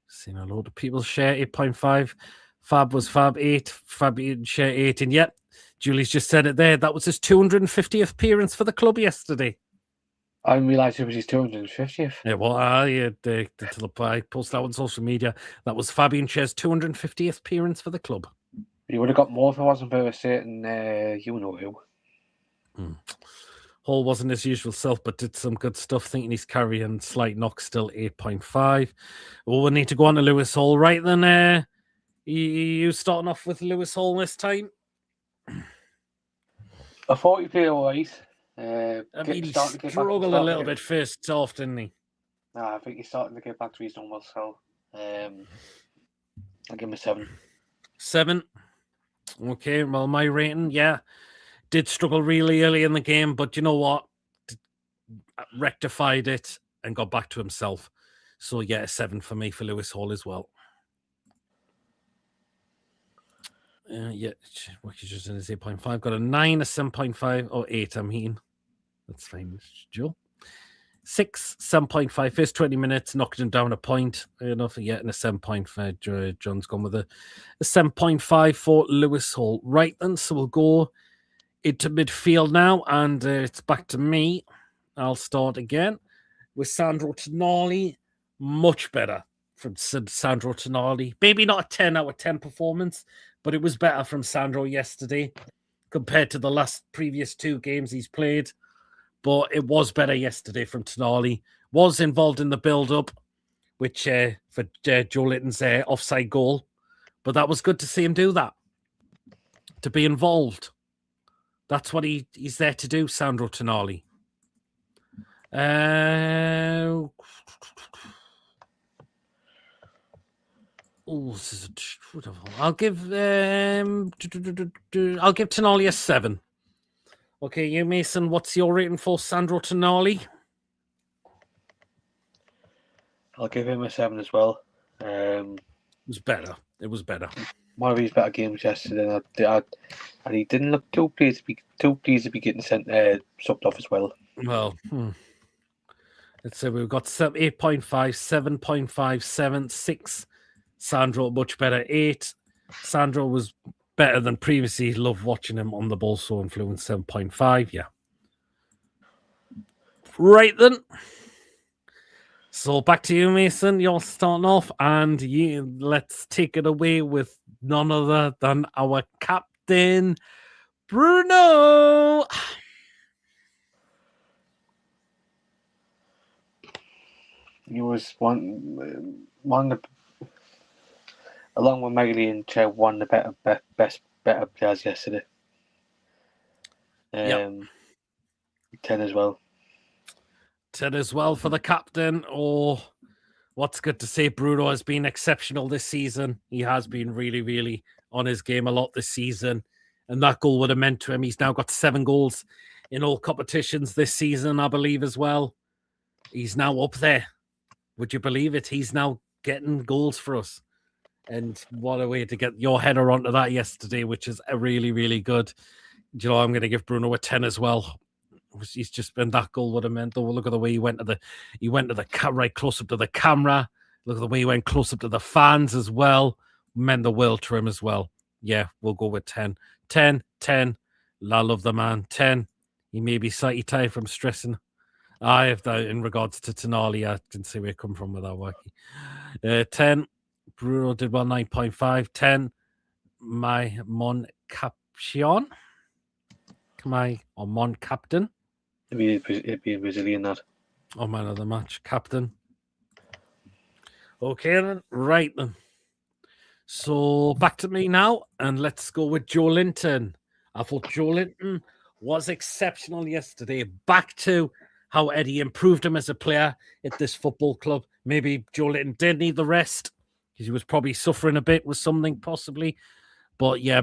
Seen a load of people. Schär 8.5. Fab was Fab 8. Fabian Schär 8. And yet, Julie's just said it there. That was his 250th appearance for the club yesterday. I didn't realise it was his 250th. Yeah, well, I posted that on social media. That was Fabian Schär's 250th appearance for the club. He would have got more if it wasn't for a certain you-know-who. Hall wasn't his usual self, but did some good stuff. Thinking he's carrying slight knock, still 8.5. Well, we need to go on to Lewis Hall. Right then, you starting off with Lewis Hall this time? I thought he played all right. I mean, he struggled a little bit first off, didn't he? I think he's starting to get back to his normal self. I'll give him a 7. 7. Okay, well, my rating, did struggle really early in the game, but you know what? Rectified it and got back to himself. So, a 7 for me for Lewis Hall as well. What you just in is 8.5. Got a 9, a 7.5, or 8, I mean. That's fine, Joe. 6, 7.5. First 20 minutes, knocked him down a point. Enough for getting a 7.5. John's gone with a 7.5 for Lewis Hall. Right then, so we'll go into midfield now, and it's back to me. I'll start again with Sandro Tonali. Much better from Sandro Tonali. Maybe not a 10 out of 10 performance, but it was better from Sandro yesterday compared to the previous 2 games he's played. But it was better yesterday from Tonali. Was involved in the build-up, which for Joe Litton's offside goal. But that was good to see him do that. To be involved. That's what he's there to do, Sandro Tonali. I'll give Tonali a 7. Okay, you, Mason, what's your rating for Sandro Tonali? I'll give him a 7 as well. It was better. One of his better games yesterday, and he didn't look too pleased to be getting subbed off as well. Well, let's say we've got 8.5, 7.5, 7, 6. Sandro much better. 8. Sandro was better than previously. Love watching him on the ball, so influence 7.5. Yeah. Right then. So back to you, Mason. You're starting off, and let's take it away with none other than our captain, Bruno. He was one of the, along with Magley and Che, one of the better players yesterday. 10 as well. 10 as well for the captain. Oh, what's good to say, Bruno has been exceptional this season. He has been really, really on his game a lot this season. And that goal would have meant to him. He's now got 7 goals in all competitions this season, I believe, as well. He's now up there. Would you believe it? He's now getting goals for us. And what a way to get your header onto that yesterday, which is really, really good. Do you know, I'm going to give Bruno a 10 as well. He's just been that goal would have meant, though. Look at the way he went to the right close up to the camera. Look at the way he went close up to the fans as well. Meant the world to him as well. Yeah, we'll go with 10. 10. I love the man. 10. He may be slightly tired from stressing I have that in regards to Tonali. I can see where you come from with that, wacky. 10. Bruno did well, 9.5. 10. My Mon Caption. Mon Captain. It'd be a Brazilian that. Oh, man of the match. Captain. Okay, then. Right, then. So, back to me now, and let's go with Joe Linton. I thought Joe Linton was exceptional yesterday. Back to how Eddie improved him as a player at this football club. Maybe Joe Linton did need the rest because he was probably suffering a bit with something, possibly. But yeah,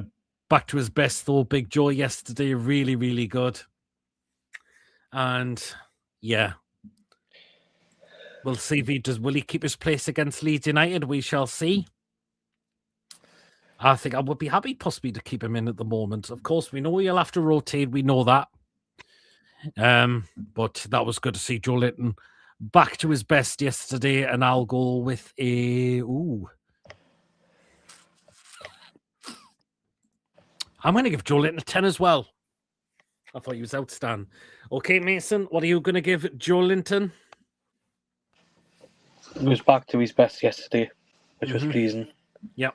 back to his best, though. Big Joe yesterday. Really, really good. And yeah, we'll see if he does. Will he keep his place against Leeds United? We shall see. I think I would be happy possibly to keep him in at the moment. Of course, we know he'll have to rotate. We know that. But that was good to see Joe Linton back to his best yesterday. And I'll go with a... Ooh. I'm going to give Joe Linton a 10 as well. I thought he was outstanding. Okay, Mason, what are you going to give Joe Linton? He was back to his best yesterday, which was pleasing. Yep.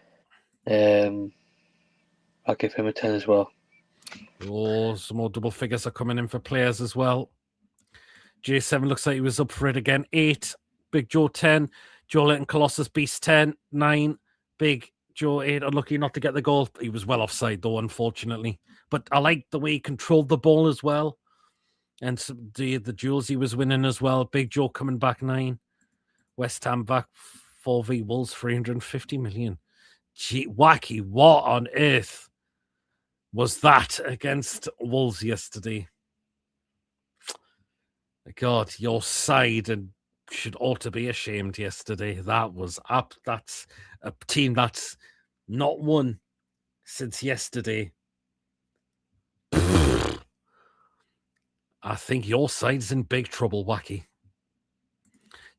I'll give him a 10 as well. Oh, some more double figures are coming in for players as well. J7 looks like he was up for it again. 8. Big Joe 10. Joe Linton Colossus Beast 10. 9. Big Joe 8. Unlucky not to get the goal. He was well offside though, unfortunately. But I like the way he controlled the ball as well. And the duels he was winning as well. Big Joe coming back 9. West Ham back 4v Wolves 350 million. Gee, wacky, what on earth was that against Wolves yesterday? God, your side and ought to be ashamed yesterday. That was up. That's a team that's not won since yesterday. I think your side's in big trouble, wacky.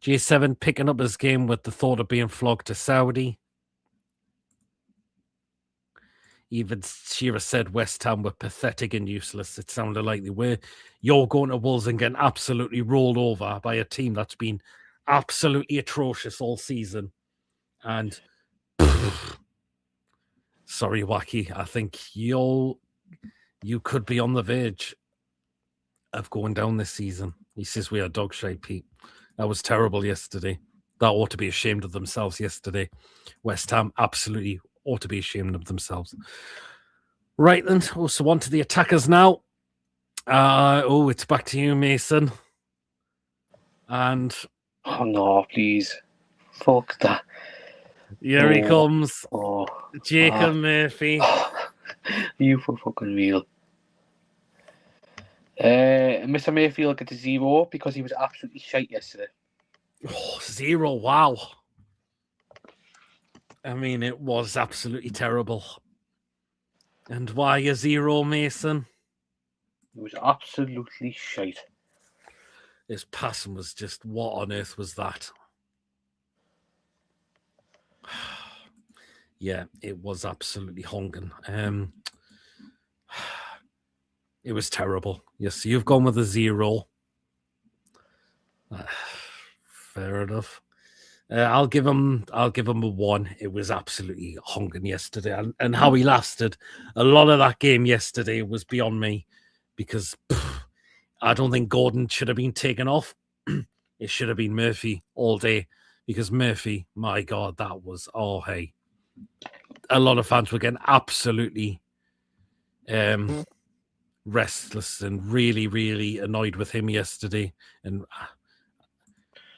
J7 picking up his game with the thought of being flogged to Saudi. Even Shearer said West Ham were pathetic and useless. It sounded like they were. You're going to Wolves and getting absolutely rolled over by a team that's been absolutely atrocious all season. And sorry, Wacky, I think you could be on the verge of going down this season. He says we are dog shite, Pete. That was terrible yesterday. That ought to be ashamed of themselves yesterday. West Ham absolutely ought to be ashamed of themselves. Right then, so on to the attackers now. It's back to you, Mason. And oh no, please, fuck that. Here he comes. Oh, Jacob Murphy. You for fucking real. Mr. Mayfield gets a 0 because he was absolutely shite yesterday. Oh, 0, wow. I mean, it was absolutely terrible. And why a 0, Mason? It was absolutely shite. His passing was just, what on earth was that? Yeah, it was absolutely honking. It was terrible. Yes, you've gone with a 0. Fair enough. I'll give him a 1. It was absolutely honking yesterday, and how he lasted. A lot of that game yesterday was beyond me, because I don't think Gordon should have been taken off. It should have been Murphy all day, because Murphy, my God, that was hey. A lot of fans were getting absolutely restless and really, really annoyed with him yesterday, and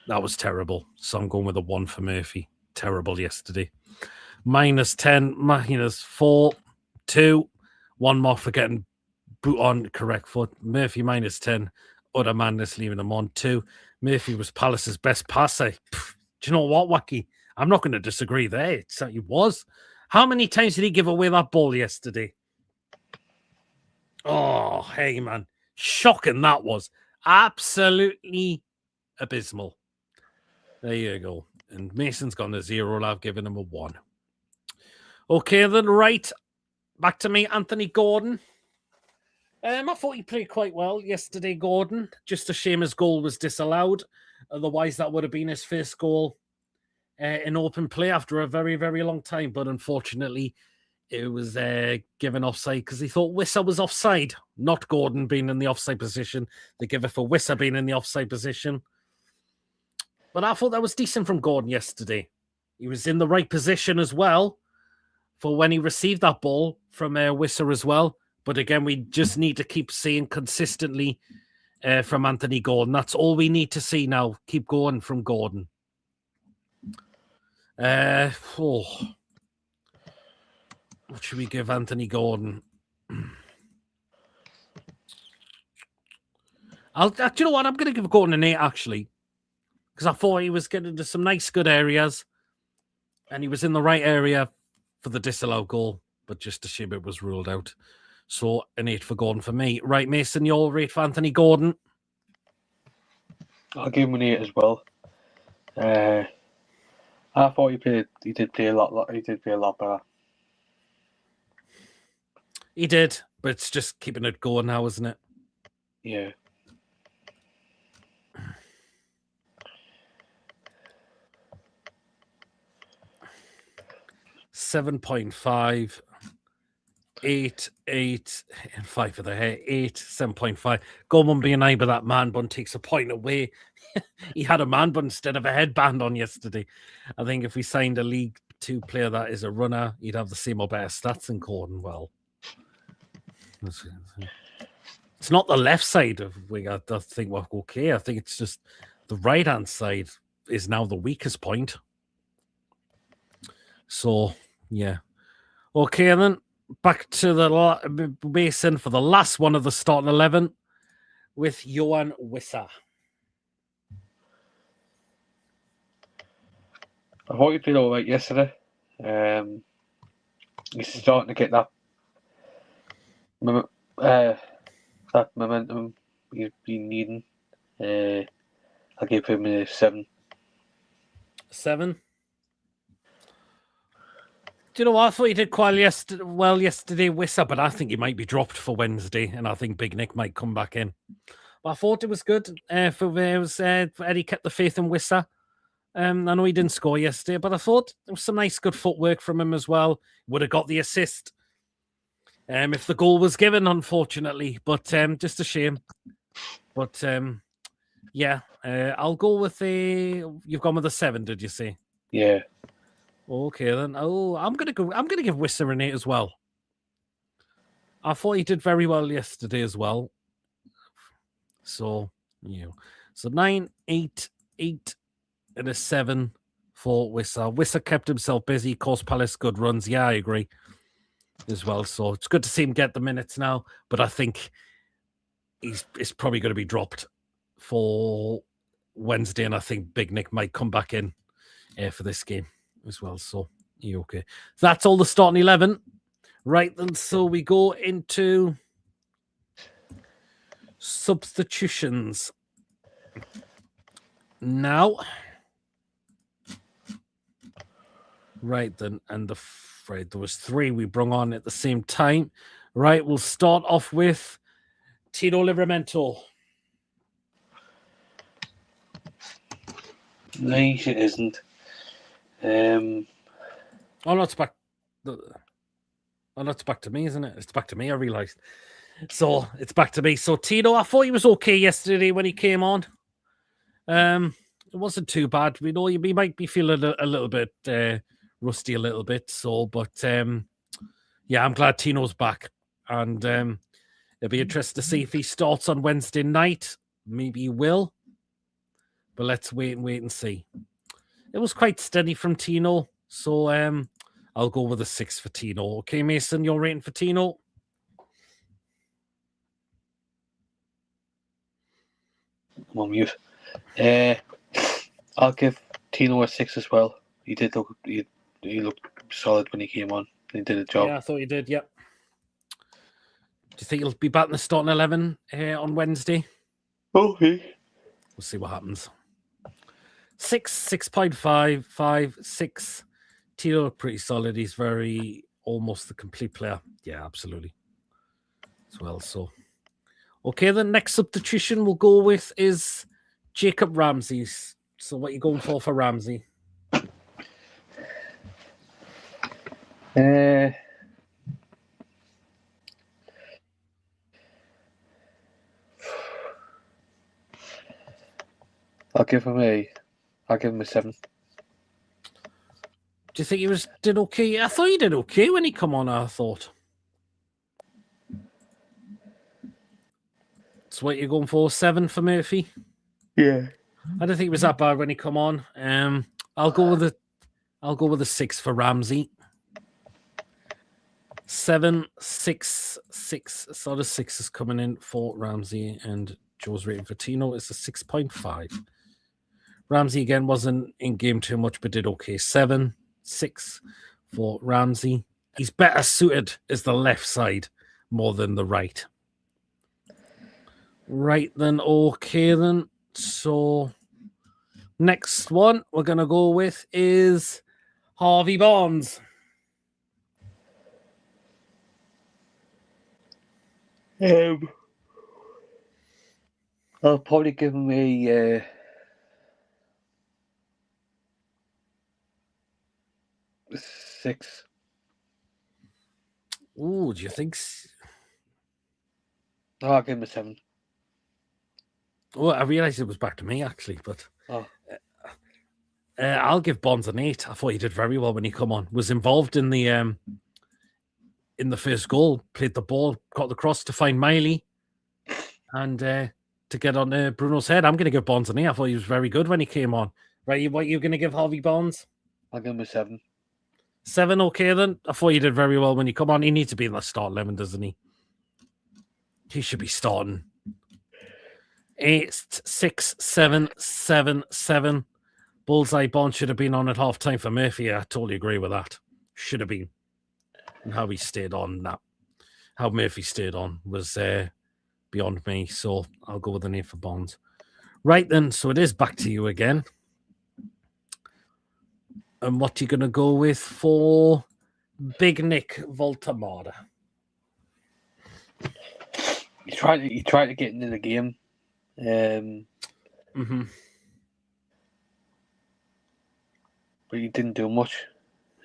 that was terrible. So I'm going with a 1 for Murphy. Terrible yesterday. -10, -4, 2, 1 more for getting boot on correct foot. Murphy -10. Other madness leaving him on 2. Murphy was Palace's best passer. Do you know what, Wacky? I'm not going to disagree there. He was. How many times did he give away that ball yesterday? Oh, hey, man. Shocking that was. Absolutely abysmal. There you go. And Mason's gone a 0. I've given him a 1. Okay, then, right. Back to me, Anthony Gordon. I thought he played quite well yesterday, Gordon. Just a shame his goal was disallowed. Otherwise, that would have been his first goal in open play after a very, very long time. But unfortunately, it was given offside because he thought Wissa was offside, not Gordon being in the offside position. They give it for Wissa being in the offside position. But I thought that was decent from Gordon yesterday. He was in the right position as well for when he received that ball from Wissa as well. But again, we just need to keep seeing consistently from Anthony Gordon. That's all we need to see now. Keep going from Gordon. What should we give Anthony Gordon? Do you know what? I'm going to give Gordon an 8, actually. Because I thought he was getting into some nice, good areas. And he was in the right area for the disallowed goal. But just a shame it was ruled out. So an 8 for Gordon for me. Right, Mason, your rate for Anthony Gordon? I'll give him an 8 as well. I thought he did play a lot better. He did, but it's just keeping it going now, isn't it? Yeah. $7.5, 8, and 5 for the hair. 8, 7.5. Gorman being eye, but that man bun takes a point away. He had a man bun instead of a headband on yesterday. I think if we signed a League 2 player that is a runner, he'd have the same or better stats than Gordon. Well, it's not the left side of wing. I think we're okay. I think it's just the right hand side is now the weakest point. So, yeah. Okay, and then back to the Mason for the last one of the starting 11 with Johan Wissa. I thought he played all right yesterday. He's starting to get that momentum he's been needing. I'll give him a 7. 7? Do you know what? I thought he did quite well yesterday, Wissa, but I think he might be dropped for Wednesday, and I think Big Nick might come back in. But I thought it was good for Eddie kept the faith in Wissa. I know he didn't score yesterday, but I thought there was some nice, good footwork from him as well. Would have got the assist if the goal was given, unfortunately. But just a shame. But yeah, I'll go with you've gone with a 7, did you say? Yeah. Okay then. Oh, I'm gonna give Wissa an 8 as well. I thought he did very well yesterday as well. So so 9, 8, 8. And a 7 for Wissa. Wissa kept himself busy, caused Palace good runs. Yeah, I agree as well. So it's good to see him get the minutes now. But I think he's probably going to be dropped for Wednesday. And I think Big Nick might come back in for this game as well. So, okay. That's all the starting 11. Right then, so we go into substitutions. Now... Right then, and there was 3 we brung on at the same time. Right, we'll start off with Tino Livramento. Nice, it isn't. Oh, no, it's back. Oh, that's back to me, isn't it? It's back to me, I realised. So, it's back to me. So, Tino, I thought he was okay yesterday when he came on. It wasn't too bad. We know he might be feeling a little bit... rusty a little bit, but yeah, I'm glad Tino's back, and it'll be interesting to see if he starts on Wednesday night. Maybe he will, but let's wait and see. It was quite steady from Tino, so I'll go with a 6 for Tino. Okay, Mason, your rating for Tino? I'm on mute. I'll give Tino a 6 as well. He did look he looked solid when he came on. He did a job. Yeah, I thought he did, yep. Do you think he'll be back in the starting 11 on Wednesday? Okay. We'll see what happens. 6, 6.5, 5, 6. Tino looked pretty solid. He's almost the complete player. Yeah, absolutely. As well, so Okay, the next substitution we'll go with is Jacob Ramsey. So what are you going for Ramsey? I'll give him a 7. Do you think he did okay? I thought he did okay when he come on, I thought. So what you're going for, 7 for Murphy? Yeah. I don't think it was that bad when he come on. I'll go with a 6 for Ramsey. 7, 6, 6. So the 6 is coming in for Ramsey, and Joe's rating for Tino is a 6.5. Ramsey again wasn't in game too much, but did okay. 7, 6 for Ramsey. He's better suited as the left side more than the right. Right then, okay then. So next one we're gonna go with is Harvey Barnes. I'll probably give him a 6. Oh, do you think? No, I'll give him a 7. Well, I realized it was back to me actually, but I'll give Barnes an 8. I thought he did very well when he come on. Was involved in the first goal, played the ball, got the cross to find Miley, and to get on Bruno's head. I'm going to give Barnes an 8. I thought he was very good when he came on. Right, what are you going to give Harvey Barnes? I'll give him a 7. 7, okay then. I thought he did very well when he come on. He needs to be in the start 11, doesn't he? He should be starting. 8, 6, 7, 7, 7. Bullseye Barnes should have been on at half time for Murphy. I totally agree with that. Should have been. And how he stayed on that. How Murphy stayed on was beyond me. So I'll go with an 8 for Barnes. Right then, so it is back to you again. And what you going to go with for Big Nick Voltamada? He tried to get into the game. But he didn't do much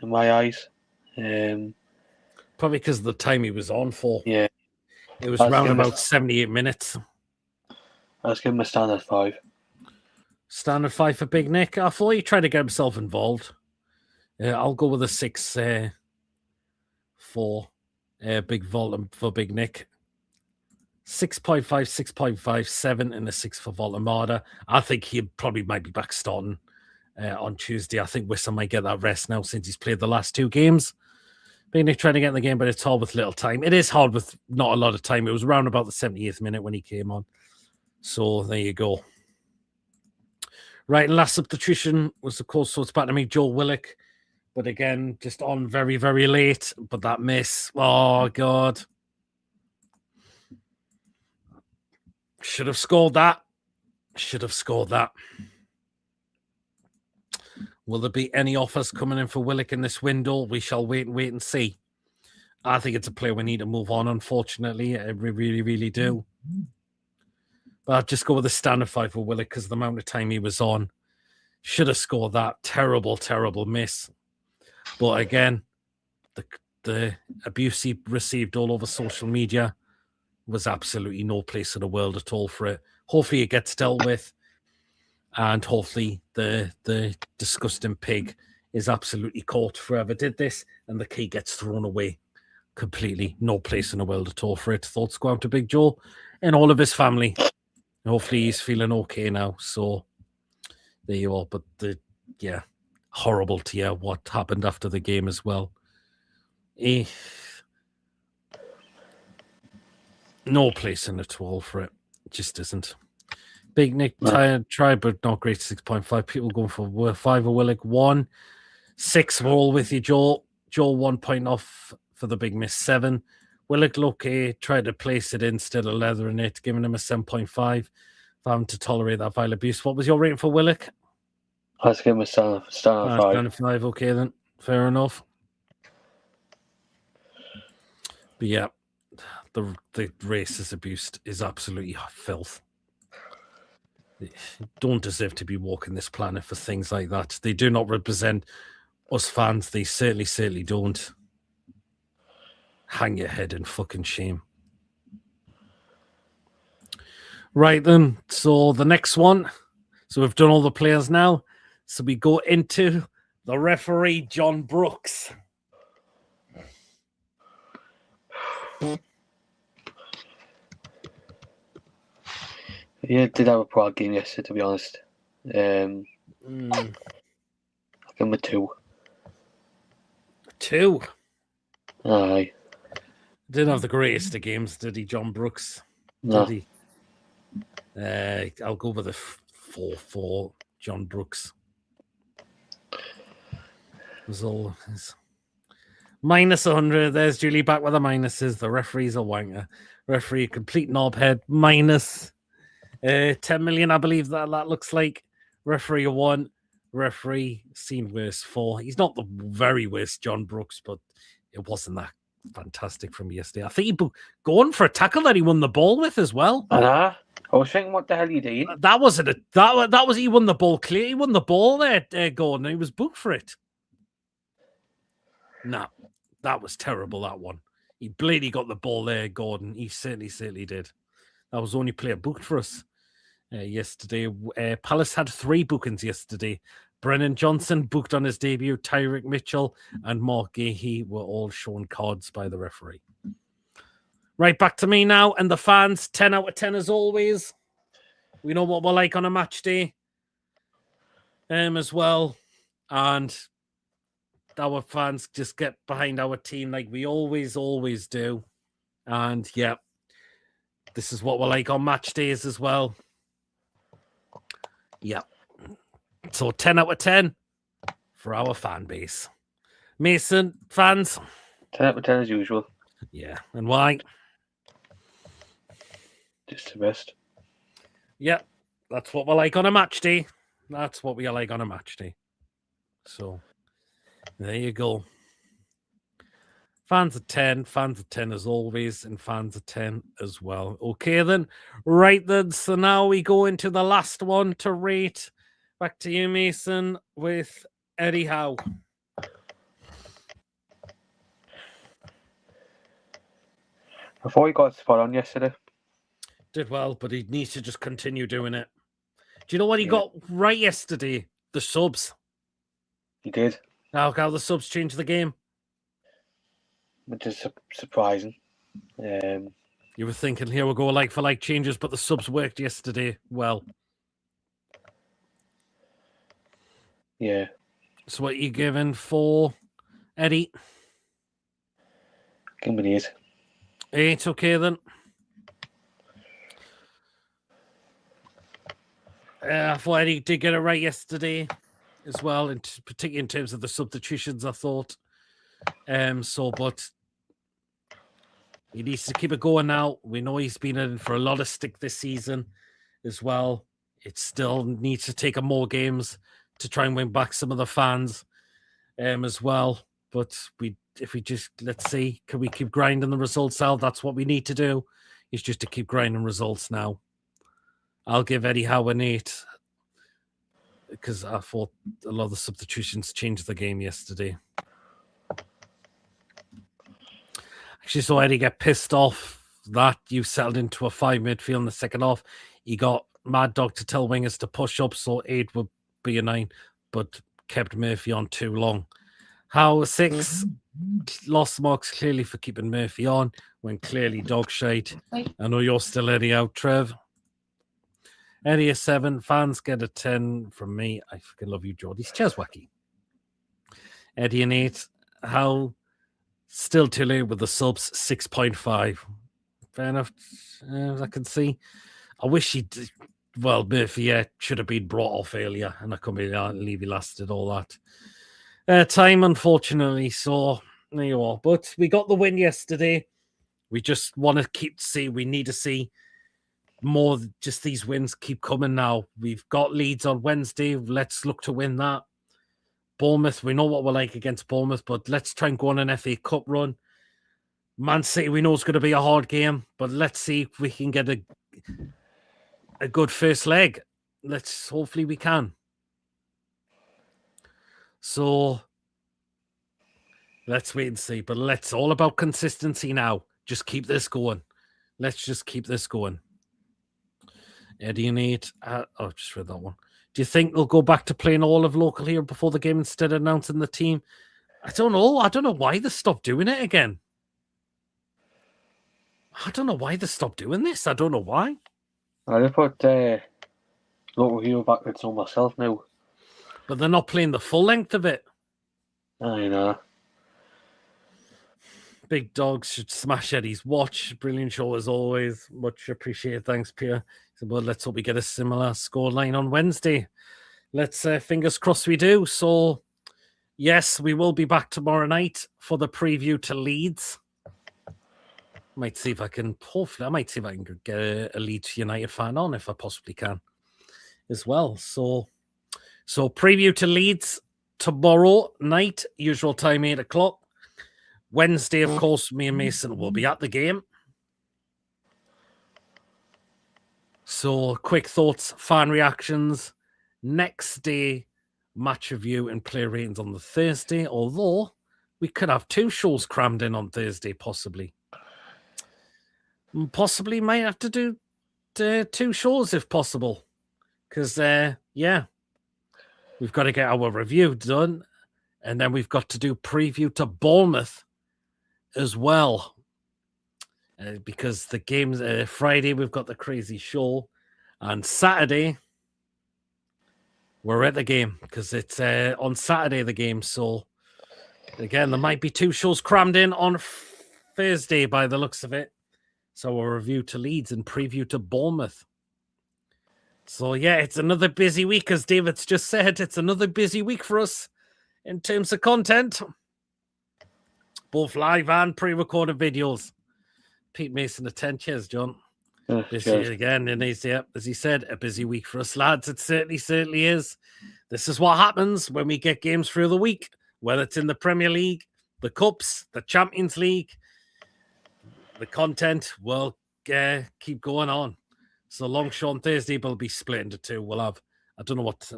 in my eyes. Probably because of the time he was on for. Yeah. It was around about 78 minutes. Let's give him a standard 5. Standard 5 for Big Nick. I thought he tried to get himself involved. I'll go with a 6 for Big Volt for Big Nick. 6.5, 6.5, 7, and a 6 for Voltamada. I think he probably might be back starting on Tuesday. I think Wissam might get that rest now since he's played the last 2 games. Big Nick trying to get in the game, but it's hard with little time. It is hard with not a lot of time. It was around about the 70th minute when he came on. So there you go. Right, and last substitution was, of course, so it's back to me, Joe Willock. But again, just on very, very late. But that miss, oh, God. Should have scored that. Should have scored that. Will there be any offers coming in for Willock in this window? We shall wait and see. I think it's a player we need to move on, unfortunately. We really, really do. But I'll just go with the standard 5 for Willock because of the amount of time he was on. Should have scored that. Terrible, terrible miss. But again, the abuse he received all over social media was absolutely no place in the world at all for it. Hopefully it gets dealt with. And hopefully the disgusting pig is absolutely caught for whoever did this. And the key gets thrown away completely. No place in the world at all for it. Thoughts go out to Big Joe and all of his family. Hopefully he's feeling okay now. So there you are. But horrible to hear what happened after the game as well. No place in it all for it. It just isn't. Big Nick tried, but not great. 6.5. People going for 5 or Willock. 1. 6. We're all with you, Joe. Joe 1 point off for the big miss. 7. Willock okay. Tried to place it instead of leathering it, giving him a 7.5 for him to tolerate that vile abuse. What was your rating for Willock? Let's give him a standard 5. Standard 5, okay then. Fair enough. But yeah, the racist abuse is absolutely filth. They don't deserve to be walking this planet for things like that. They do not represent us fans. They certainly don't. Hang your head in fucking shame. Right then, so the next one. So we've done all the players now. So we go into the referee, John Brooks. Yeah, did have a poor game yesterday, to be honest. I give him a 2. 2. Aye. Didn't have the greatest of games, did he, John Brooks? No. Did he? I'll go with a 4-4, John Brooks. Was all minus 100. There's Julie back with the minuses. The referee's a wanker. Referee, complete knobhead. Minus 10 million, I believe that looks like. Referee a 1. Referee seen worse 4. He's not the very worst John Brooks, but it wasn't that fantastic from yesterday. I think he going for a tackle that he won the ball with as well. I was thinking, what the hell are you doing? That wasn't a that was he won the ball clear. He won the ball there, Gordon. And he was booked for it. No, that was terrible. That one. He bloody got the ball there, Gordon. He certainly did. That was the only player booked for us yesterday. Palace had 3 bookings yesterday. Brennan Johnson booked on his debut. Tyrick Mitchell and Mark Gahey were all shown cards by the referee. Right, back to me now. And the fans, 10 out of 10 as always. We know what we're like on a match day as well. And our fans just get behind our team like we always do. And yeah, this is what we're like on match days as well. Yeah. So 10 out of 10 for our fan base. Mason, fans? 10 out of 10 as usual. Yeah. And why? Just the best. Yeah. That's what we're like on a match day. That's what we are like on a match day. So there you go. Fans of 10 as always, and fans of 10 as well. Okay then. Right then. So now we go into the last one to rate. Back to you, Mason, with Eddie Howe. I thought he got spot on yesterday. Did well, but he needs to just continue doing it. Do you know what he got right yesterday? The subs. He did. How the subs changed the game? Which is surprising. You were thinking, here we go, like for like changes, but the subs worked yesterday well. Yeah. So what are you giving for Eddie? Give him an 8. 8, okay then. I thought Eddie did get it right yesterday as well, and particularly in terms of the substitutions, I thought. But he needs to keep it going now. We know he's been in for a lot of stick this season as well. It still needs to take him more games to try and win back some of the fans as well. But let's see, can we keep grinding the results out? That's what we need to do, is just to keep grinding results now. I'll give Eddie Howe an 8 because I thought a lot of the substitutions changed the game yesterday. Actually saw Eddie get pissed off that you settled into a 5 midfield in the second half. He got Mad Dog to tell wingers to push up, so 8 would be a 9, but kept Murphy on too long. Howe 6 lost marks clearly for keeping Murphy on when clearly dog shite. I know you're still Eddie out, Trev. Eddie a 7. Fans get a 10 from me. I fucking love you, Geordie. Cheers, Wacky. Eddie an 8. Howe still too late with the subs, 6.5. Fair enough. I can see. I wish he did. Well, Murphy should have been brought off earlier, and I couldn't believe he lasted all that time, unfortunately. So there you are. But we got the win yesterday. We just want to we need to see more. Just these wins keep coming now. We've got Leeds on Wednesday. Let's look to win that. Bournemouth, we know what we're like against Bournemouth, but let's try and go on an FA Cup run. Man City, we know it's going to be a hard game, but let's see if we can get a good first leg. Hopefully we can. So let's wait and see. But let's all about consistency now. Just keep this going. Let's just keep this going. Do you need... just read that one. Do you think they'll go back to playing all of local here before the game instead of announcing the team? I don't know. I don't know why they stopped doing it again. I don't know why they stopped doing this. I don't know why. I just put local hero back with some myself now. But they're not playing the full length of it. I know. Big Dogs should smash Eddie's watch. Brilliant show as always. Much appreciated. Thanks, Pierre. So, well, let's hope we get a similar scoreline on Wednesday. Let's fingers crossed we do. So, yes, we will be back tomorrow night for the preview to Leeds. Might see if I can. Hopefully, I might see if I can get a Leeds United fan on if I possibly can, as well. So preview to Leeds tomorrow night, usual time 8:00. Wednesday, of course, me and Mason will be at the game. So, quick thoughts, fan reactions. Next day, match review and player ratings on the Thursday. Although, we could have 2 shows crammed in on Thursday, possibly. Possibly might have to do 2 shows if possible. Because, we've got to get our review done. And then we've got to do preview to Bournemouth as well, because the game's Friday, we've got the crazy show, and Saturday we're at the game because it's on Saturday the game. So again, there might be 2 shows crammed in on Thursday by the looks of it. So a review to Leeds and preview to Bournemouth. So yeah, it's another busy week, as David's just said. It's another busy week for us in terms of content. Both live and pre-recorded videos. Pete Mason at 10. Cheers, John. Busy again. And he's, as he said, a busy week for us, lads. It certainly is. This is what happens when we get games through the week, whether it's in the Premier League, the Cups, the Champions League. The content will keep going on. So long show on Thursday, but it'll be split into 2. We'll have, I don't know what,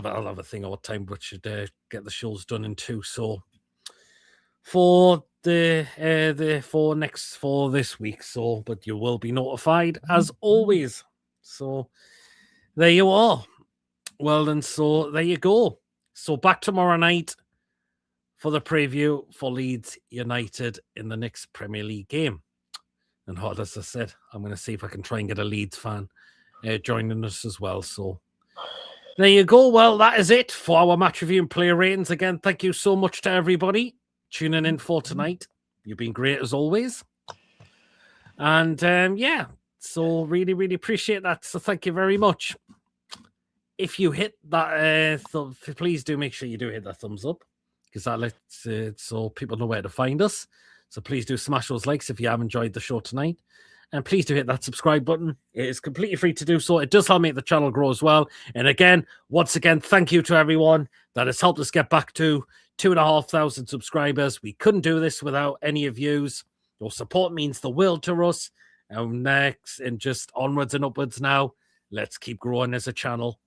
I'll have a thing at what time, but should get the shows done in 2. So for this week. So, but you will be notified as always. So there you are. Well, then, so there you go. So back tomorrow night for the preview for Leeds United in the next Premier League game. And as I said, I'm going to see if I can try and get a Leeds fan joining us as well. So there you go. Well, that is it for our match review and player ratings. Again, thank you so much to everybody tuning in for tonight. You've been great as always. And so really appreciate that. So thank you very much. If you hit that, please do make sure you do hit that thumbs up, because that lets so people know where to find us. So please do smash those likes if you have enjoyed the show tonight. And please do hit that subscribe button. It is completely free to do so. It does help make the channel grow as well. And again, once again, thank you to everyone that has helped us get back to 2,500 subscribers. We couldn't do this without any of yous. Your support means the world to us. And next, and just onwards and upwards now. Let's keep growing as a channel.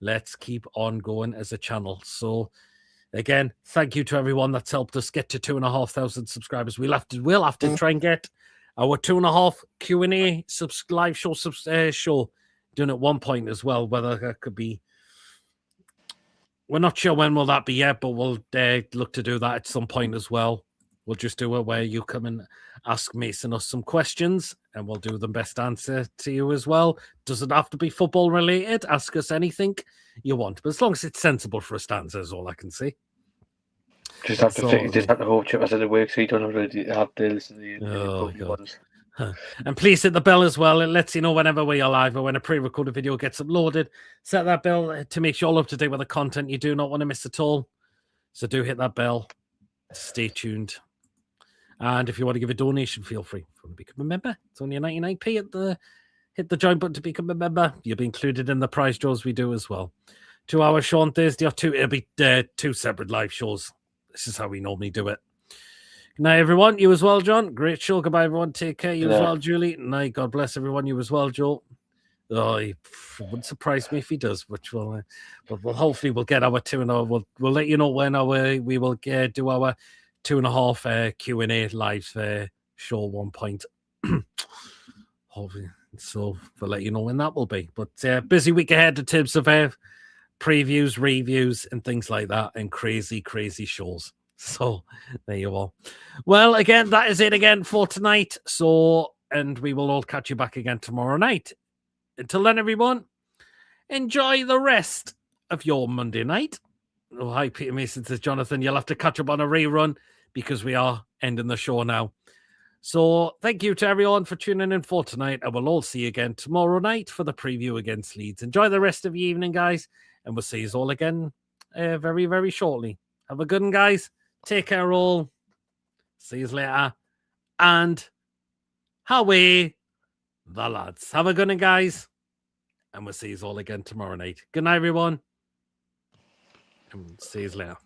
Let's keep on going as a channel. So again, thank you to everyone that's helped us get to 2,500 subscribers. We'll have to try and get our 2.5 Q&A live show done at one point as well. Whether that could be, we're not sure when will that be yet, but we'll look to do that at some point as well. We'll just do it where you come and ask Mason us some questions, and we'll do the best answer to you as well. Doesn't have to be football related. Ask us anything you want, but as long as it's sensible for us to answer is all I can say. Just have to hope Chip has it work, so you don't really have to listen to the ones. And please hit the bell as well. It lets you know whenever we are live or when a pre-recorded video gets uploaded. Set that bell to make sure you're up to date with the content you do not want to miss at all. So do hit that bell. Stay tuned. And if you want to give a donation, feel free. If you want to become a member, it's only a 99p. Hit the join button to become a member. You'll be included in the prize draws we do as well. 2-hour show on Thursday, or it'll be 2 separate live shows. This is how we normally do it. Good night, everyone. You as well, John. Great show. Goodbye, everyone. Take care. You as Yeah. well, Julie. Night. God bless everyone. You as well, Joe. Oh, it wouldn't surprise me if he does, which will, but we'll hopefully we'll get our 2.5. We'll let you know when we will do our 2.5 Q&A live show 1 point. Hopefully, so we'll let you know when that will be. But busy week ahead in terms of previews, reviews, and things like that, and crazy shows. So there you are. Well, again, that is it again for tonight. So, and we will all catch you back again tomorrow night. Until then, everyone, enjoy the rest of your Monday night. Oh, hi, Peter Mason says, Jonathan, you'll have to catch up on a rerun because we are ending the show now. So thank you to everyone for tuning in for tonight. And we'll all see you again tomorrow night for the preview against Leeds. Enjoy the rest of your evening, guys. And we'll see you all again very, very shortly. Have a good one, guys. Take care, all. See you later. And Howe, the lads. Have a good one, guys. And we'll see you all again tomorrow night. Good night, everyone. And see you later.